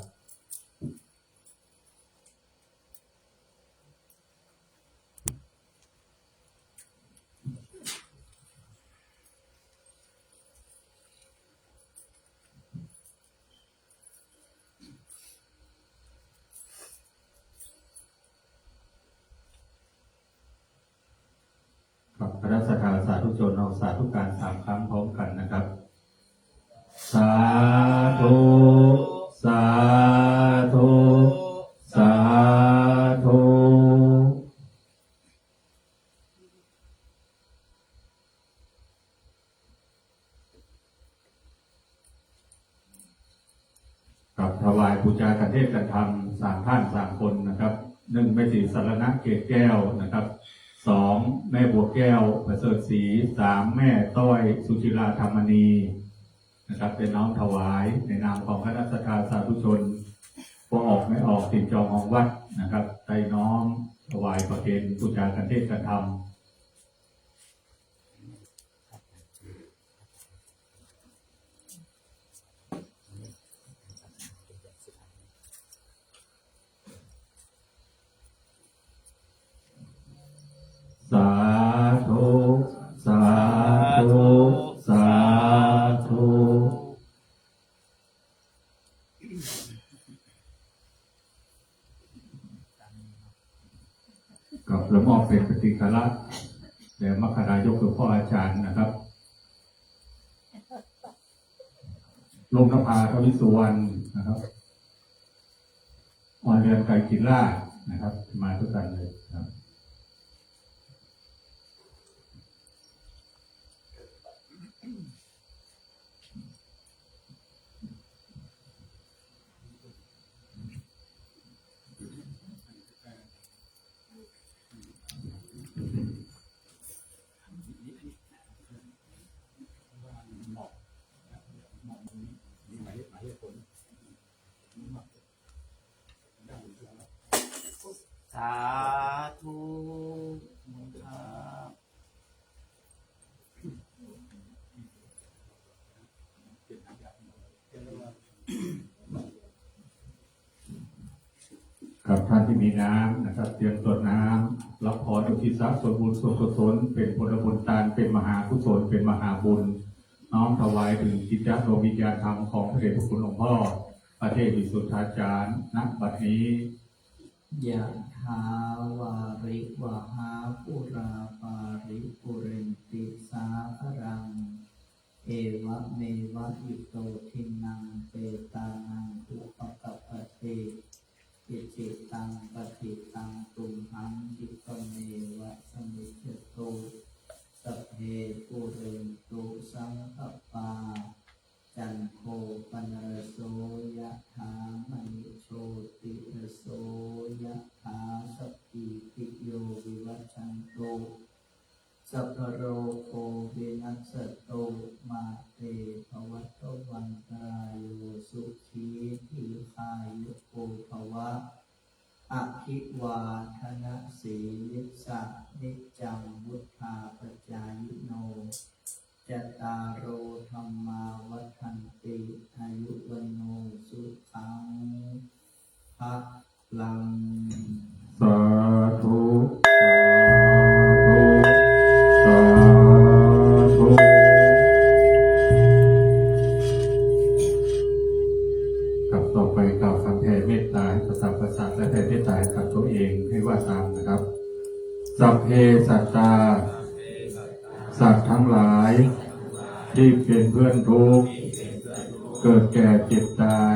ครับคณะสัตยาสาธุชนเราสาธุการ3 ครั้งพร้อมกันนะครับสาธุสาธุสาธุกับถวายบูชาการเทศน์ธรรม3 ท่าน 3 คนนะครับ1แม่ศรีสรณะเกศแก้วนะครับ2แม่บัวแก้วประเสริฐศรี3แม่ต้อยสุจิราธรรมณีนะครับเป็นน้อมถวายในนามของคณะสัตยาสาธุชนพอออกไม่ออกติดจองของวัดนะครับได้น้อมถวายประเคนบูชาการเทศน์การธรรมสาธุสาธุสาธุกับละมอบเป็นปฏิฆะแด่มคณายกหลวงพ่ออาจารย์นะครับลงนภาทวิสุวรรณนะครับอ่อนเรือนไก่กินล่านะครับมาทุกท่านเลยครับสาธุครับ กับท่านที่มีน้ำนะครับเตรียมตรวจน้ำรับพรอุทิศส่วนบุญส่วนกุศลเป็นผลบุญทานเป็นมหากุศลเป็นมหาบุญน้อมถวายถึงกิจจโลวิญญาณธรรมของพระเดชพระคุณหลวงพ่อพระเทพวิสุทธาจารย์ณบัดนี้ยะถาวาริวหาปุราปาริปุเรนติสาครังเอวะเมวะอิโตทินังเปตานังอุปกัปปะเตอิจิตังปฏิตังตุมหังคิปะเมวะสมิจจโตสัพเพปุเรนตุสังคปาจันโทปนรโสยะถามณิโชติรโสยะถาสัพพิติโยวิวัชชันโตสัพพโรโควินัสสตุมาเตภวัตวันตรายโยสุขีทีคายุโกภวะอภิวาทนาสีลิสะนิจังวุธาปจาย สัตตาสัตว์ทั้งหลายที่เป็นเพื่อนทุกข์เกิดแก่เจ็บตาย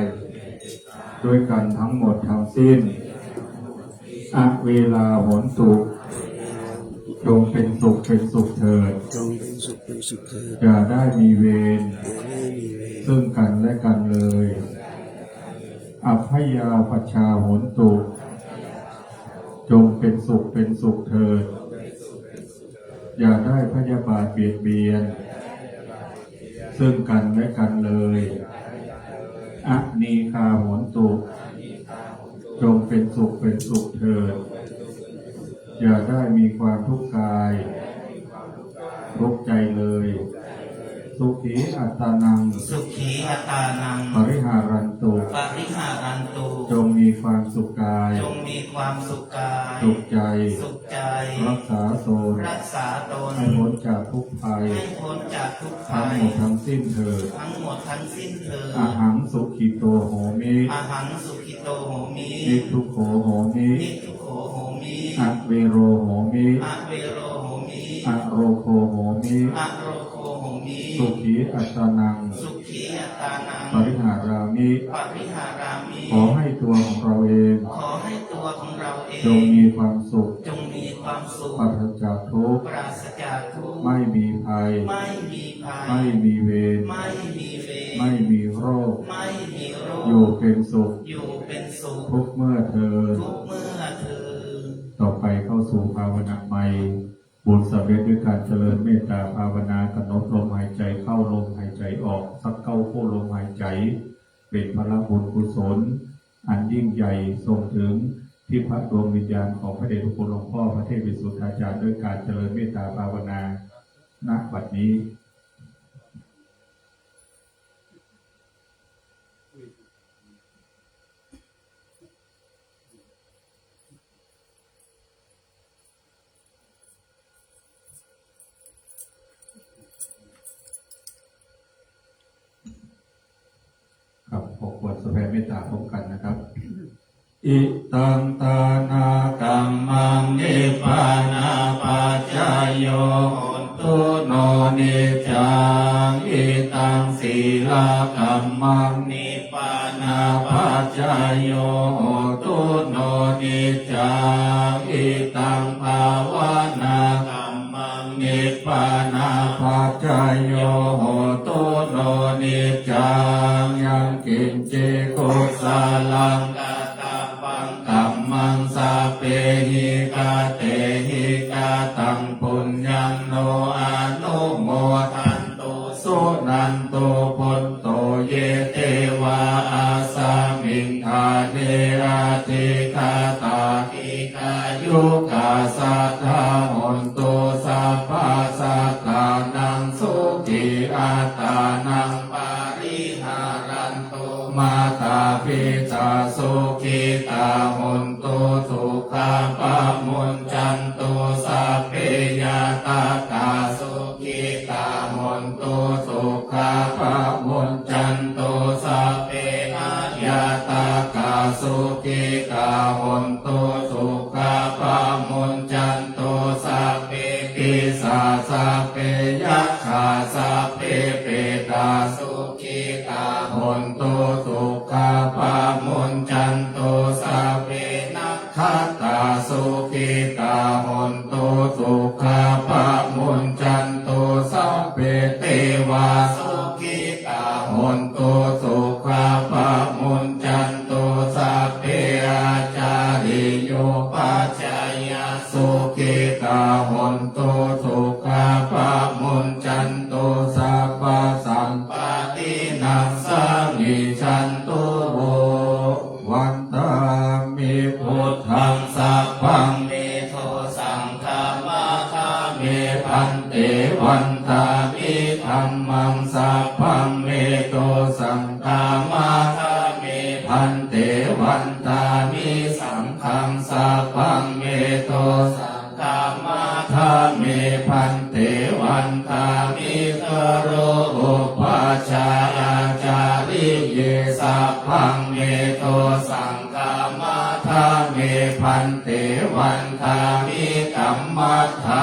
ด้วยกันทั้งหมดทั้งสิ้นอเวลาหนตุจงเป็นสุขเป็นสุขเถิด จงเป็นสุขเป็นสุขเถิด อย่าได้มีเวร อย่าได้มีเวร ซึ่งกันและกันเลยอัพพยาปชชาโหนตุจงเป็นสุขเป็นสุขเถิด อย่าได้พยาบาทเบียดเบียน ซึ่งกันและกันเลยอนีคาโหนตุจงเป็นสุขเป็นสุขเถิด อย่าได้มีความทุกข์กายทุกข์ใจเลยสุขีอัตตานัง สุขีอัตตานัง ปริหารันตุ ปริหารันตุ จงมีความสุขกาย จงมีความสุขกาย สุขใจ สุขใจ รักษาตน รักษาตน ให้พ้นจากทุกภัย ให้พ้นจากทุก ทั้ ภั ง ย หมดทั้งสิ้นเถิด ทั้งหมดทั้งสิ้นเถิด อาหังสุขิโตโหมิ อาหังสุขิโตโหมิ นิทุกโขโหมิ นิทุกโขโหมิ อะเวโรโหมิ อะเวโรโหมิ อะโรโคโหมิ อะโรโคโหมิ สุขีอัตตานัง สุขีอัตตานัง ปริหารามิ ปริหารามิ ขอให้ตัวของเราเอง ขอให้ตัวของเราเอง จงมีความสุข จงมีความสุข ปราศจากทุกข์ ปราศจากทุกข์ ไม่มีภัย ไม่มีภัย ไม่มีเวร ไม่มีเวร ไม่มีโรค ไม่มีโรค อยู่เป็นสุข อยู่เป็นสุข ทุกเมื่อเธอ ทุกเมื่อเธอ ต่อไปเข้าสู่ภาวนาใหม่บุญสำเร็จด้วยการเจริญเมตตาภาวนากำหนดลมหายใจเข้าลมหายใจออกสักเข้าโค้ลมหายใจ เป็นพระบุญกุศลอันยิ่งใหญ่ส่งถึงที่พระดวงวิญญาณของพระเดชพระคุณหลวงพ่อพระเทพวิสุทธาจารย์ด้วยการเจริญเมตตาภาวนาณบัดนี้ ครับขอควรแสดงเมตตาพร้อมกันนะครับ อิตังตานากัมมังนิพพานาปัจจายโยโหตุโนนิจังอิตังศีลากัมมังนิพพานาปัจจายโยโหตุโนนิจังอิตังภาวนากัมมังนิพพานาปัจจายโยโหตุโนนิจังยังกินเจโกสาลังกัมมังสาเปหิกาเตหิกาตังปุญญังโนอนุโมทันตุสุนันตุพุทโตเยเทวาอาสามิงทาเนราธิคาตาทิกายุกาสัทธาหนตุสัพพะสัตตานังสุขีอัตตานังปาริหารันตุมาตาปิตาสุขิตาหนตุสุขาปะมุญจันตุสัพเพยาตากาสุขิตาหนตุสุขาปะมุญจันตุสัพเพยาตากาสุขิตาหนตุสุขาปะมุญจันตุสัพเพกิสาสัพเพยัคฆาสัพเพเปตาสุขิตาหนตุสุขาปะมุญจันตุสัพเพนัคขตาสุขิตาหนตุสุขาปะมุญจันตุสัพเพเทวาสุขิตาหนตุสุขาปะมุญจันตุสัพเพอาจาริโยปัจจายสุขิตาหนตุสุขาปะมุญจันตุสัพพสัมปตินังสามิชันตุโววันตามิพุทธังสัพพังเมโทสังฆามาคาเมพันเตวันตามิธัมมังสัพพังเมโทสังฆามาคาเมพันเตวันตามิสังฆังสัพพังเมโทสังฆามาคาเมพันเตวันตามิกโรอุปัชฌายาจาริเยสัพพังเมโทสังฆามาคาเมพันเตวันตามิกัมมัฏฐา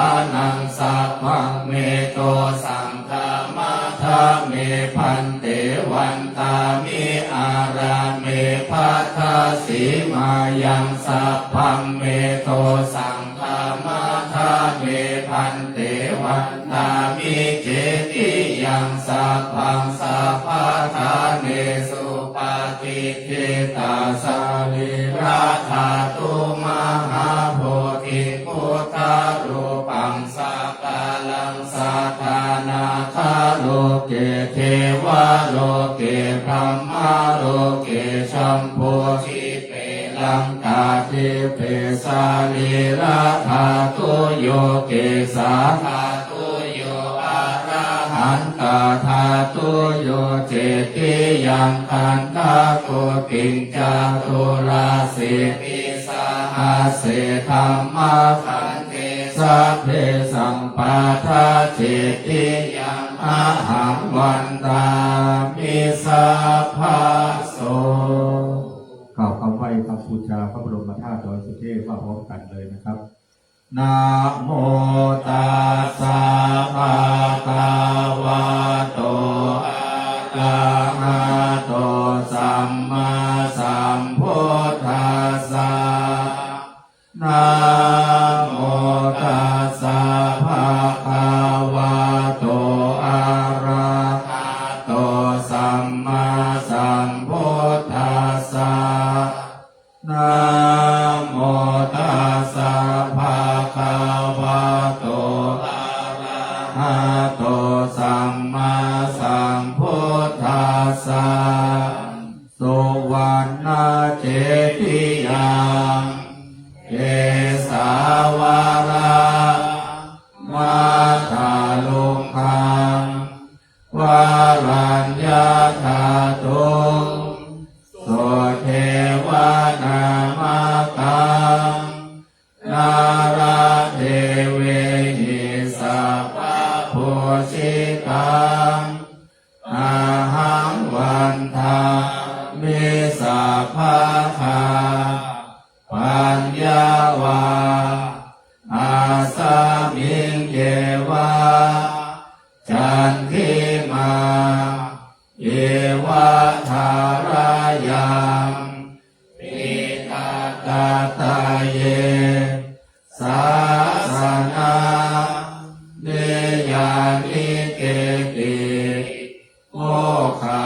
เมพันเตวันตามิเจติยังสัพพังสัพพะทาเนสุปฏิทิตาสาลิราธาตุมหาโพธิพุทธรูปังสักกาลังสัทธานาคาโลเกเทวะโลเกพรหมโลเกชัมโพธิเปลังกาทิเปสาลิราธาตุโยเกสาธาตุโยอะระหันตาธาตุโยเจติยังคันตาโกติงจาตุราสิปิสาหาเสธรรมะคันเตสัพเพสัมปาทาเจติยังอาหังวันตามิสัพพะโสกล่าวคำไหว้พระบูชาพระบรมธาตุดอยสุเทพพร้อมกันเลยนะครับนะโมตัสสะภะคะวะโตอะระหะโตสัมมาสัมพุทธัสสะนะโมตัสสะภะคะวะโตอะระหะโตสัมมาสัมพุทธัสสะนะโมตัสสะภะคะวะโตอะระหะโตสัมมาสัมพุทธัสสะสุวรรณเจติยังเกสาวรามาทาลุคังวารัญญาธาตุโสเทวนามากังนาราเทเวหิสัพพะโพชิตังอาหังวันทามิสัพพะทาปัญญาวาอาสามิงเยวาจันทิมาเยวาทารายังปิตาตาตาเยสาสนาเนยานิเกติโมคา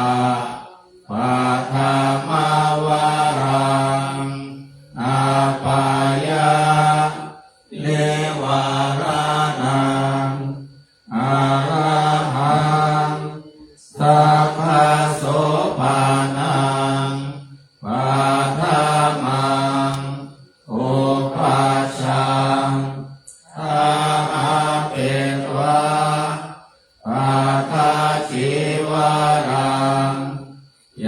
ปะธามาวารังอาปายาเนวารานังอาราหังสัพพะโสภานังปะธามังโอปัชชังอาหาเป็นวาปะทาจิวารัง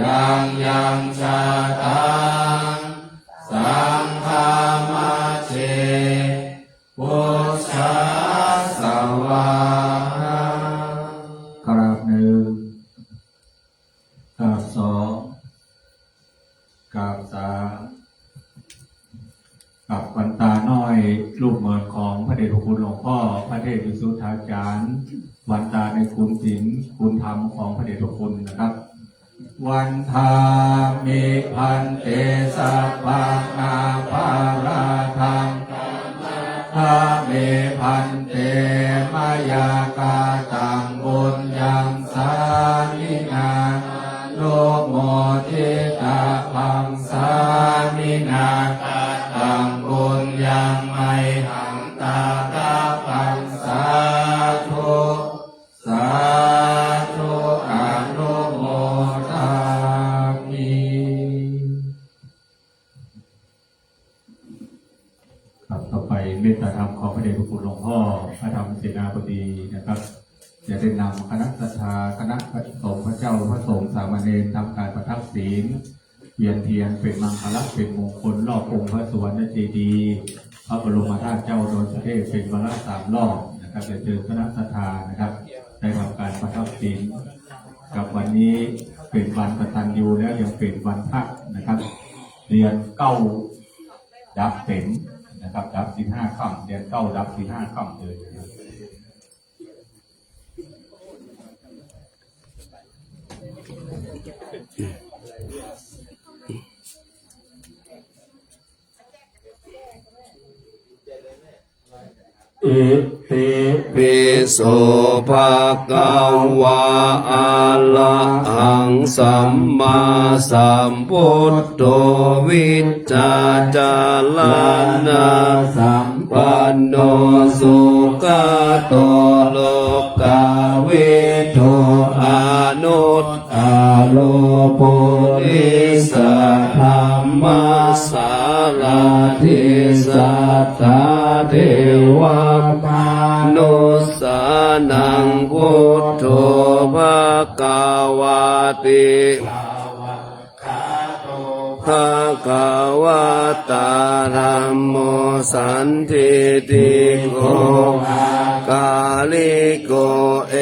ยังยังชาตังสังฆามาเชพุทธาสวากราบหนึ่งกราบสองกราบสามกราบวันตาน้อยรูปเหมือนของพระเดชพระคุณหลวงพ่อพระเทพวิสุทธาจารย์วันตาในคุณศีลคุณธรรมของพระเดชพระคุณนะครับวันทามิพันเตสัพพังอาภาราทังทาเมพันเตมายากาตังบุญยังสานินาโลโมทิตาพังสานินาตังบุญยังไม่หังตาตาปังสาธุสาธุอนุโมทามิครับต่อไปเมตตาธรรมของพระเดชพระคุณหลวงพ่อพระธรรมเสนาบดีนะครับจะได้นำคณะศรัทธาคณะพระสงฆ์พระเจ้าพระสงฆ์สามเณรทำการประทับศีลเวียนเทียนเป็นมังคละเป็นมงคลรอบองค์พระสุวรรณเจดีย์พระบรมธาตุเจ้าดอยสุเทพเป็นวันละ3 รอบนะครับจะเจอคณะศรัทธานะครับได้ทำการประทับศีลกับวันนี้เป็นวันกตัญญูแล้วยังเป็นวันพระนะครับเรียน9 ดับเต็มนะครับดับ15 ค่ำเรียน9 ดับ15 ค่ำเลยนะครับ เ อิติ ปิโสภะคะวะอะระหังสัมมาสัมพุทโธวิจจาจาลานาสัมปันโนสุขโตโลกาวิทูอานุตอาโลปุริสธรรมสารทิสัทธาเทวมนุสานังพุทโธภะคะวะติภะคะวะตาธัมโมสันทิติโกกาลิโกเอ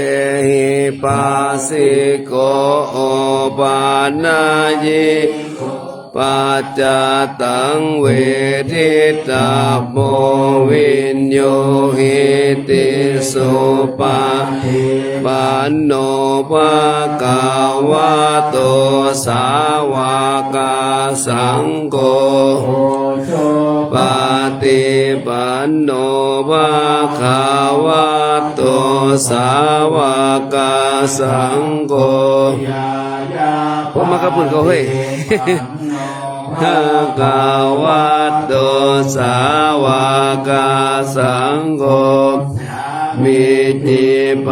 หิปัสสิโกโอปานายิปัจจตังเวทิตาโพวินโยหิติสุปาปันโนภะคะวะโตสาวกสังโฆปฏิปันโนภะคะวะโตสาวกสังโฆผมมากับปุ่นเขาเฮ้ยภะคะวะโตสาวกสังโฆมิจิป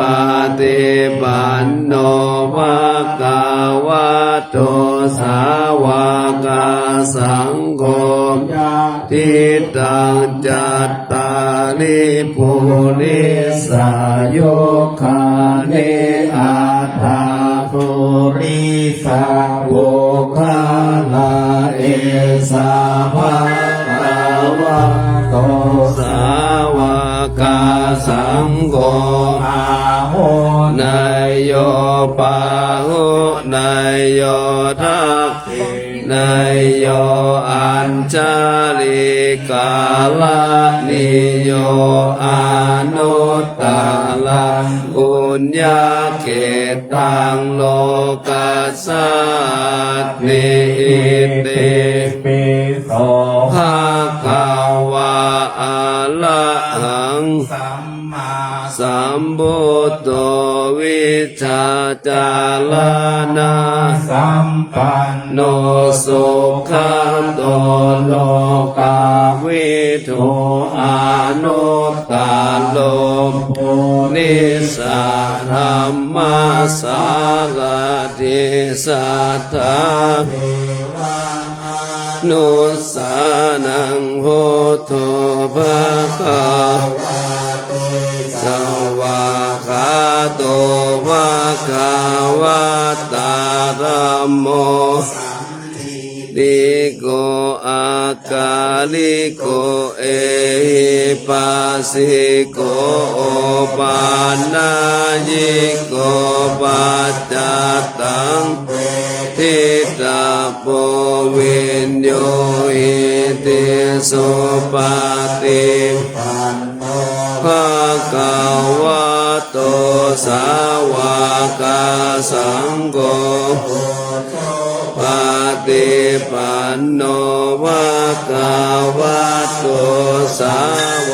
ฏิปันโนภะคะวะโตสาวกสังโฆทิตังจัตตาริปุริสโยคานิอัตถาปุริสโภคาลาเอสาภะคะวะโตสาวกสังโฆอาโหนายโยปาหุนายโยทักนายโยอัญชลิกาลานิโยอนุตตาลังอุญญาเกตังโลกัสสะนิเตปิโส ภะคะวะอะระหังสัมมา สัมพุทโธวิชชาจาลานา สัมปันโน โนสุขันโตโลกาวิทูอานุตตาโลปุริสธรรมสารทิสัทธานุสานังพุทโธภะคะสวากขาโตภะคะวะตาธัมโมลิโกอากาลิโกเอหิปัสสิโกโอปานายิโกปัจจตังทิตาโพวินโยหิติสุปาติภะคะวะโตสาวกสังโฆปฏิปันโนภะคะวะโตสาว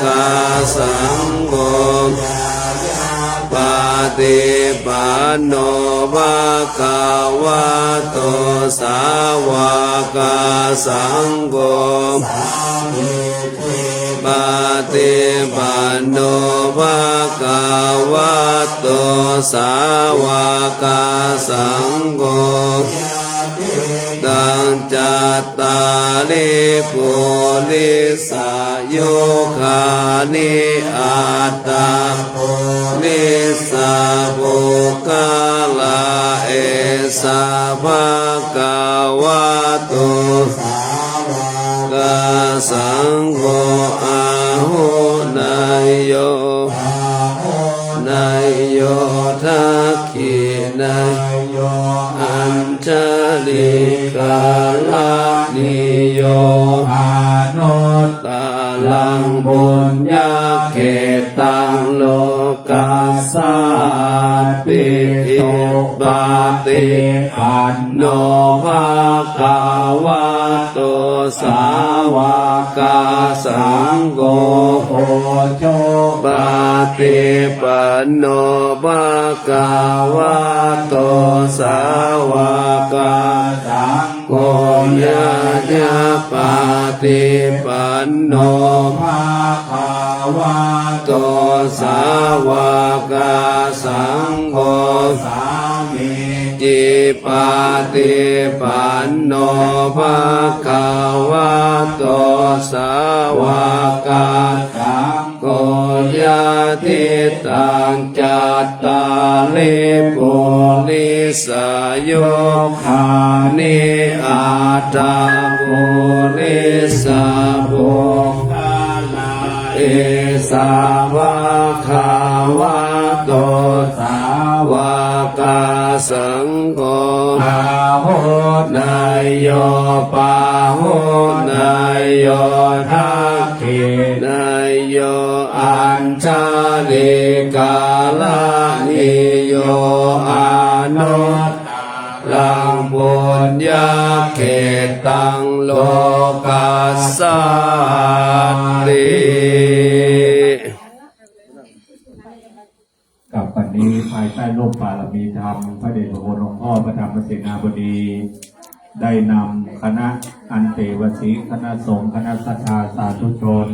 กสังโฆปฏิปันโนภะคะวะโตสาวกสังโฆปฏิปันโนภะคะวะโตสาวกสังโฆตังจัตตาริปุริสโยคานิอัตตาปุริสโภคาลาเอสาภะคะวะโตสังโฆอาหุนายโยนายโยทักขินายโยอัญชลิกาลานิโยอานุตตาลังบุญญาเขตังโลกัสสะปิโต ปาติปันโนภะคะวะโตสาวกสังโฆโอโชปาติปันโนภะคะวะโตสาวกสังโฆยะยะปาติปันโนภะคะวะโตสาวกสังโฆสามิจิปาติปันโนภะคะวะโตสาวกสังโฆยะทิตังจัตตาลิปุริสโยคานิอาตาปุริสปุคลาเอสาวะคาวะโตสาวกสังโฆปาโหนายโยปาโหนายโยทักขินายโยอัญชาลิกาลานิโยอานุตลังปุญญาเขตังโลกัสสาติ กับวันนี้ภายใต้ร่มบารมีธรรมพระเดชพระคุณหลวงพ่อประธรรมเสนาบดี ได้นำคณะอันเตวสีคณะสงฆ์คณะศรัทธาสาธุชน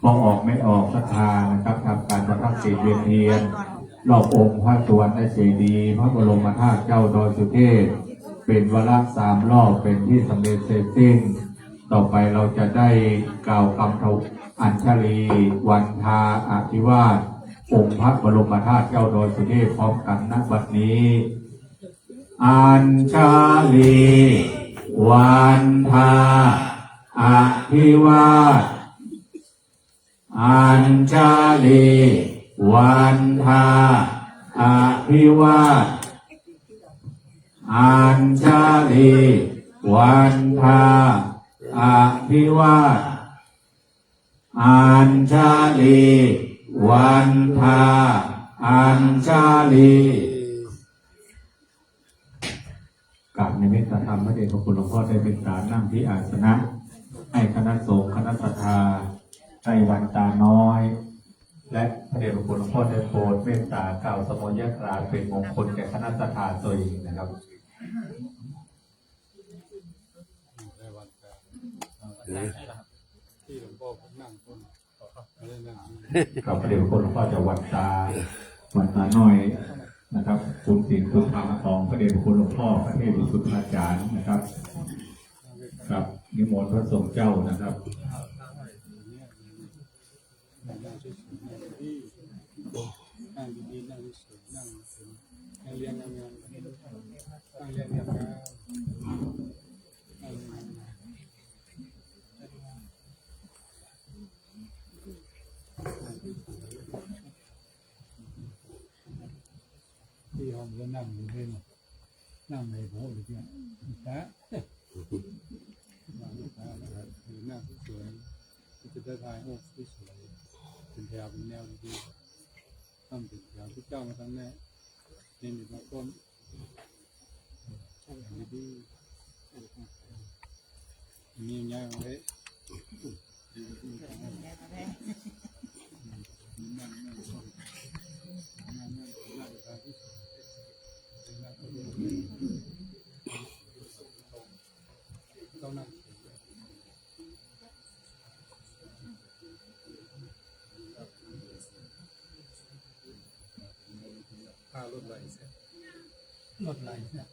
พอออกไม่ออกศรัทธานะครับทำการประทับศีลเวียนเทียนรอบองค์พระสวนในเจดีย์พระบรมธาตุเจ้าดอยสุเทพเป็นวาระ3 รอบเป็นที่สำเร็จเสร็จสิ้นต่อไปเราจะได้กล่าวคำถวายอัญชลีวันทาอภิวาทองค์พระบรมธาตุเจ้าดอยสุเทพพร้อมกันณบัดนี้อัญชลีวันทาอภิวาทอัญชลีวันทาอภิวาทอัญชลีวันทาอภิวาทอัญชลีวันทาอัญชลีกับในเมตตาธรรมพระเดชพระคุณหลวงพ่อได้เป็นการนั่งที่อาสนะให้คณะสงฆ์คณะศรัทธาได้วันตาน้อยและพระเดชพระคุณหลวงพ่อได้โปรดเมตตากล่าวสมยกราเป็นมงคลแก่คณะศรัทธาตัวเองนะครับกับพระเดชพระคุณหลวงพ่อจะวันตาน้อยนะครับคุณศีลคุณธรรมของพระเดชพระคุณหลวงพ่อพระเทพสุทธาจารย์นะครับครับนิมนต์พระสงฆ์เจ้านะครับนั่งดีๆนั่งสวยนั่งเรียนงานนั่งเรียนงานที่ห้องก็นั่งอยู่ที่นั่นนั่งในโบสถ์อยู่ที่นั่นนั่งสวยจะได้ถ่ายรูปสวยเป็นแถวเป็นแนวดีๆทำเป็นแถวที่เจ้ามาทำแน่นี่มีบางคนดีๆมีง่ายมาเลยต้องนั่งรถไหลเสียรถไหลเสีย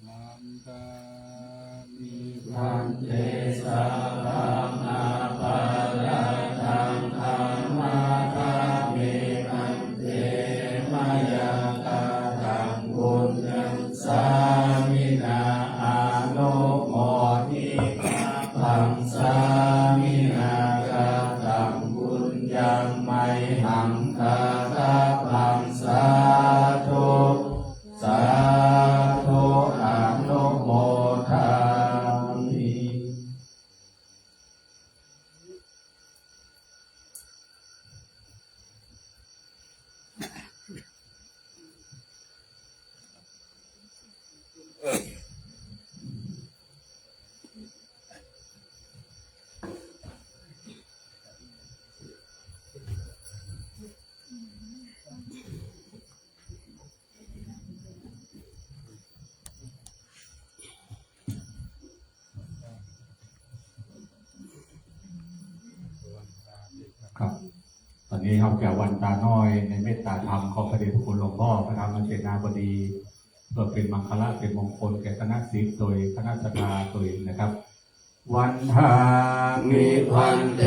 มันตามีพันเตสารังนาปาราทังธรรมาคามิพันเตมายากาตังบุญยังสามินาอาโนโมทิตังสามินากาตังบุญยังไมหังคาตาปังสาธุสาธุอนุโมทามิ ครับตอนนี้เราแก่วันตาน้อยในเมตตาธรรมของพระเดชพระคุณหลวงพ่อพระธรรมเสนาบดีเพื่อเป็นมังคละเป็นมงคลแก่คณะศิษย์โดยคณะสัตยาโดยนะครับ วันทามิ มิพันเต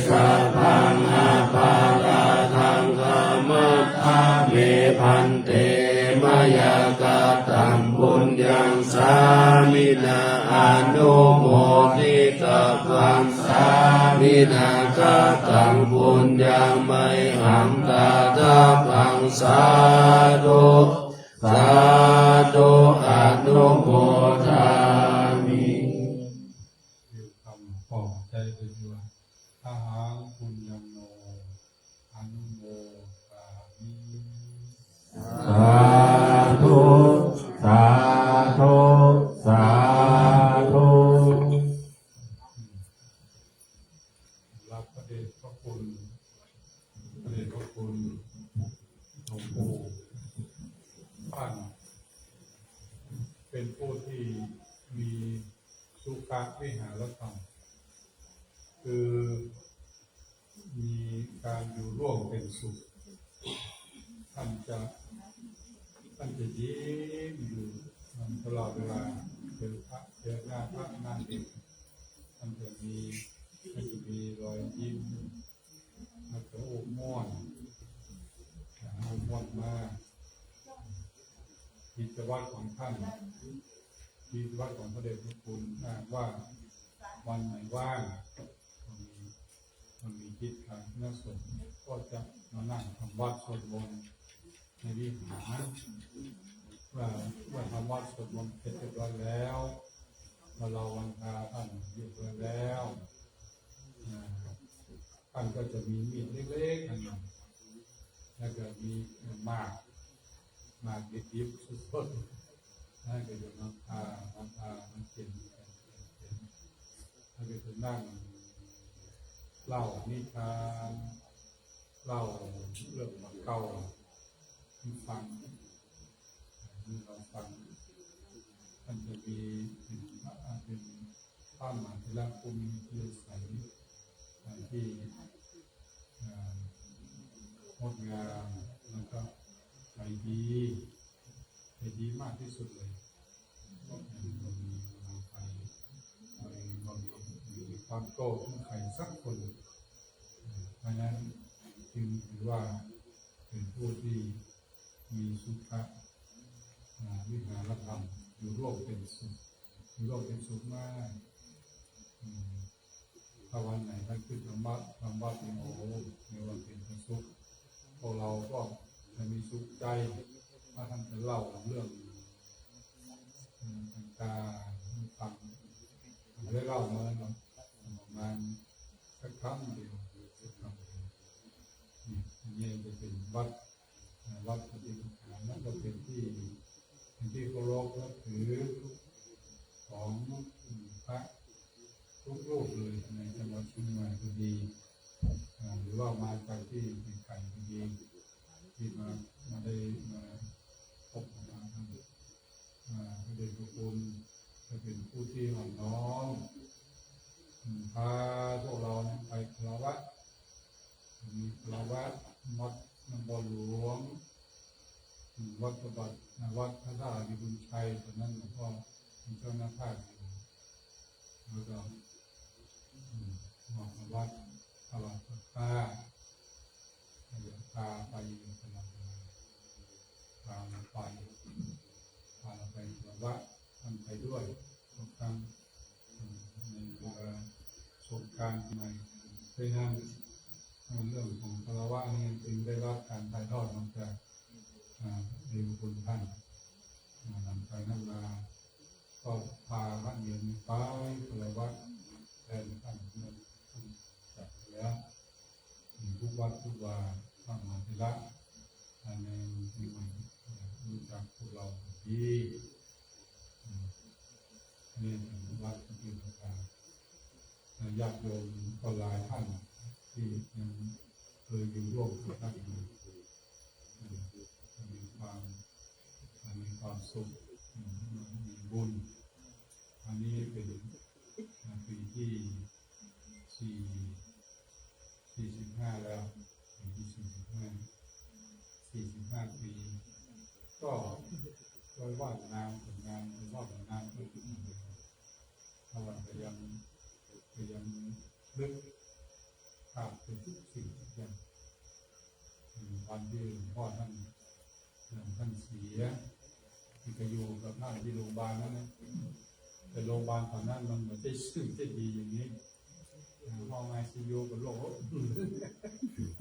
สัพพังอาปาราทังกามัฏฐามิพันเตมยากาตังบุญยังสามินาอนุโมทิตาปังสามินากาตังบุญยังไมหังตาตาปังสาธุสาธุอนุโมทามิ อยู่คำปองใจไปด้วยอาหารปุญญโนอนุโมทามิ สาธุสาธุสาธุ รับพระเดชพระคุณพระเดชพระคุณหลวงปู่ท่านเป็นผู้ที่มีสุขวิหารธรรมคือมีการอยู่ร่วมเป็นสุขท่านจะยิ้มอยู่ตลอดเวลาเจอพระเจอหน้าพระหน้าเด็กท่านจะมีรอยยิ้มแล้วก็โอ้ม่วนมากกิจวัตรของท่านกิจวัตรของพระเดชพระคุณว่าวันไหนว่างมันมีกิจการน่าสนก็จะมานั่งทำวัดสวดมนต์ในวิหารว่าทำวัดสวดมนต์เสร็จเรียบร้อยแล้วเราวันพาท่านอยู่เรียบร้อยแล้วท่านก็จะมีมีดเล็กๆอันหนึ่งแล้วก็มีหมากดิบๆสดๆนั่นก็จะน้ำน้ำเค็มแล้วก็จะนั่งเล่านิทานเล่าเรื่องเก่าให้ฟังเราฟังท่านจะมีเป็นพระมหาเถระผู้มีเกียรติใสที่งดงามแล้วก็ใจดีมากที่สุดเลยเรามีความโกรธของใครสักคนเพราะนั้นจึงถือว่าเป็นผู้ที่มีสุขะวิหารธรรมอยู่ร่วมเป็นสุขมากถ้าวันไหนท่านขึ้นธรรมะเป็นโอ้ในวันเป็นสุขพวกเราก็จะมีสุขใจถ้าท่านจะเล่าเรื่องต่างๆให้ฟังได้เล่ามาประมาณสักครั้งเดียวนี่จะเป็นวัดปฏิบัติธรรมนั่นก็เป็นที่เคารพนับถือของพระทุกรูปเลยในจังหวัดเชียงใหม่ก็ดีหรือว่ามาจากที่เป็นไก่ก็ดีที่มาได้มาพบกับท่านพระเดชพระคุณจะเป็นผู้ที่อ่อนน้อมพาพวกเราไปคารวะมีคารวะวัดนครหลวงวัดประบัติวัดพระธาตุดิบุญชัยตอนนั้นหลวงพ่อมีเจ้าหน้าที่อยู่แล้วก็วัดพระบาทพระธาตุพาไปตลอดเวลาพาไปคารวะท่านไปด้วยทุกครั้งในสงกรานต์ใหม่เพราะนั้นเรื่องของคารวะนี่จึงได้รับการถ่ายทอดมาจากเดชคุณท่านหลังจากนั้นมาก็พาพระเนียนไปคารวะแทนท่านจัดแล้วทุกวัดทุกวาพระมหาเถระในที่มันรู้จักพวกเราดี นี่วัดที่ต่างๆญาติโยมก็หลายท่านที่ยังเคยอยู่ร่วมกับท่านอยู่มีความสุขมีบุญอันนี้เป็นปีที่45แล้วปีที่45ปีก็โดยว่านามผลงานว่านามก็คือถ้าเราพยายามลึกภาพเป็นทุกสิ่งทุกอย่างวันที่หลวงพ่อท่านเสียที่ไปอยู่กับท่านที่โรงพยาบาลนั่นนะแต่โรงพยาบาลตอนนั้นมันไม่ได้ซื่อได้ดีอย่างนี้ห้องICUกับโรค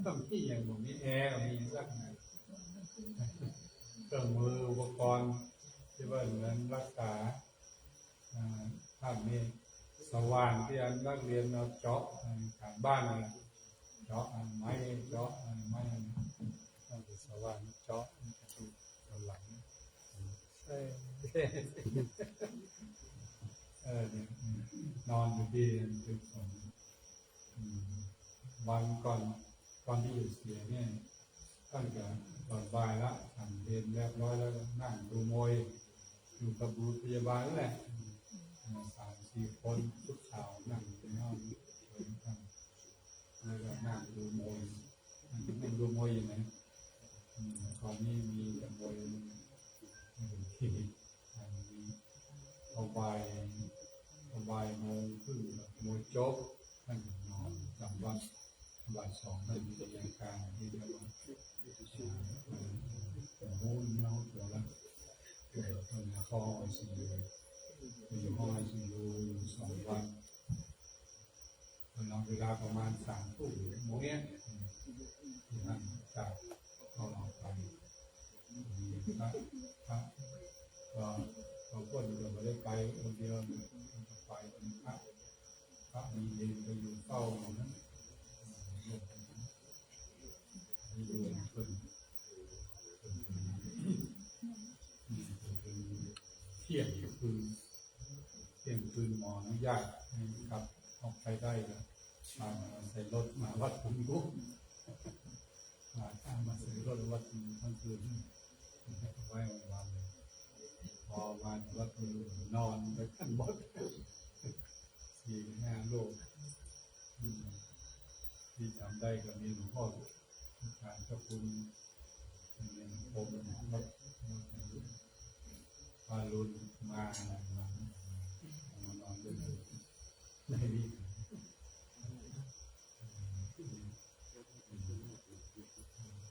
ต้องมีอย่างแบบนี้แอร์มีสักหน่อยเครื่องมืออุปกรณ์ที่ว่าเหมือนรักษาท่านนี้สว่านที่นักเรียนเราเจาะการบ้านอะไรเจาะไม้เจาะไม้ต้องสว่านเจาะตัวหลังนอนอยู่ที่จุดของวันก่อนที่จะเสียเนี่ยท่านก็ตอนบ่ายละทำเรียนเรียบร้อยแล้วนั่งดูมวยอยู่กับบุรุษพยาบาลนั่นแหละ3-4 คนทุกสาวนั่งในห้องแล้วก็นั่งดูมวยนั่งดูมวยอย่างไรตอนนี้มีแต่มวยที่เอาบ่ายโมงครึ่งมวยโจ๊กท่านนอนจำวัดบ่าย 2ท่านมีรายการที่เรียกว่าโอ้โหเนาตัวละตอนนี้เข้าICUอยู่ห้องICU2 วันนอนเวลาประมาณ3 ทุ่มโมงเนี้ยที่นั่นจากเขาออกไปก็คนเดียวไม่ได้ไปคนเดียวไปพระมีเองไปอยู่เฝ้าอยู่นั้นนี่ดูคนเที่ยงคืนหมออนุญาตให้กลับออกไปได้แล้วใส่รถมาวัดผมกุ๊กมาใส่รถวัดทั้งคืนไว้วันพอวันวัดนอนไปขั้นบด4-5 ลูกที่จำได้ก็มีหลวงพ่อการเจ้าคุณผมวัดพาลุนมานอนด้วยในนี้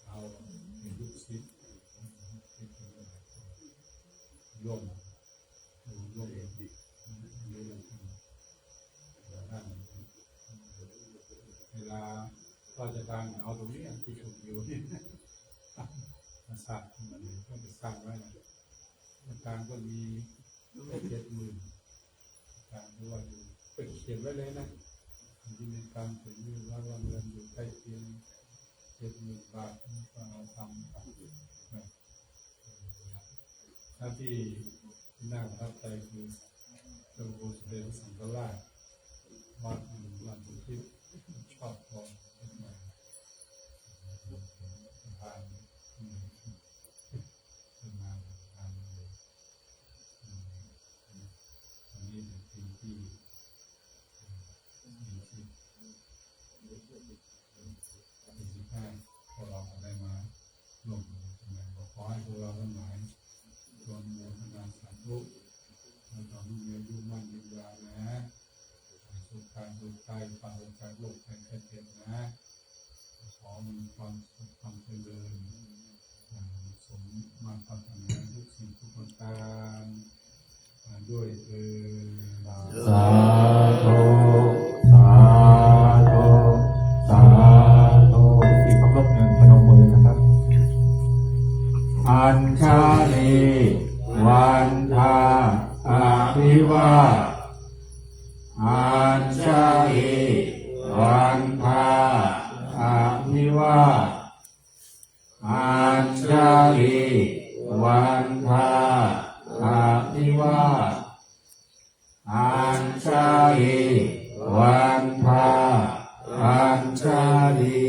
เอาเป็นลูกศิษย์ร่วมเองเวลาราชการเอาตรงนี้ที่ถูกอยู่นี่มาสร้างมันก็จะสร้างไว้ราชการก็มี70,000การด้วยเป็นเขียนไว้เลยนะที่ในการถึงว่าเงินอยู่ใกล้เคียง70,000 บาทก็เอาทำหน้าที่น่าประทับใจคือหลวงปู่เสด็จสังฆราชวัดสุทธิชอบพอผ่านมาอันนี้เป็นสิ่งที่พวกเราได้มาร่วมขอให้พวกเราทั้งหลายรวมโมทนาสาธุแล้วก็มีอายุมั่นยืนยาวนะสุขกายสุขใจปราศจากโรคภัยไข้เจ็บนะขอมีความสุขความเจริญสมมาปรารถนาทุกสิ่งทุกประการด้วยเถิด สาธุสาธุสาธุอีกครบหนึ่งพนมมือนะครับอัญชาลีวันทาอาภิวาอัญชาลีวันทาอาภิวาอัญชาลีวันทาอาภิวา นภาอัญชาลี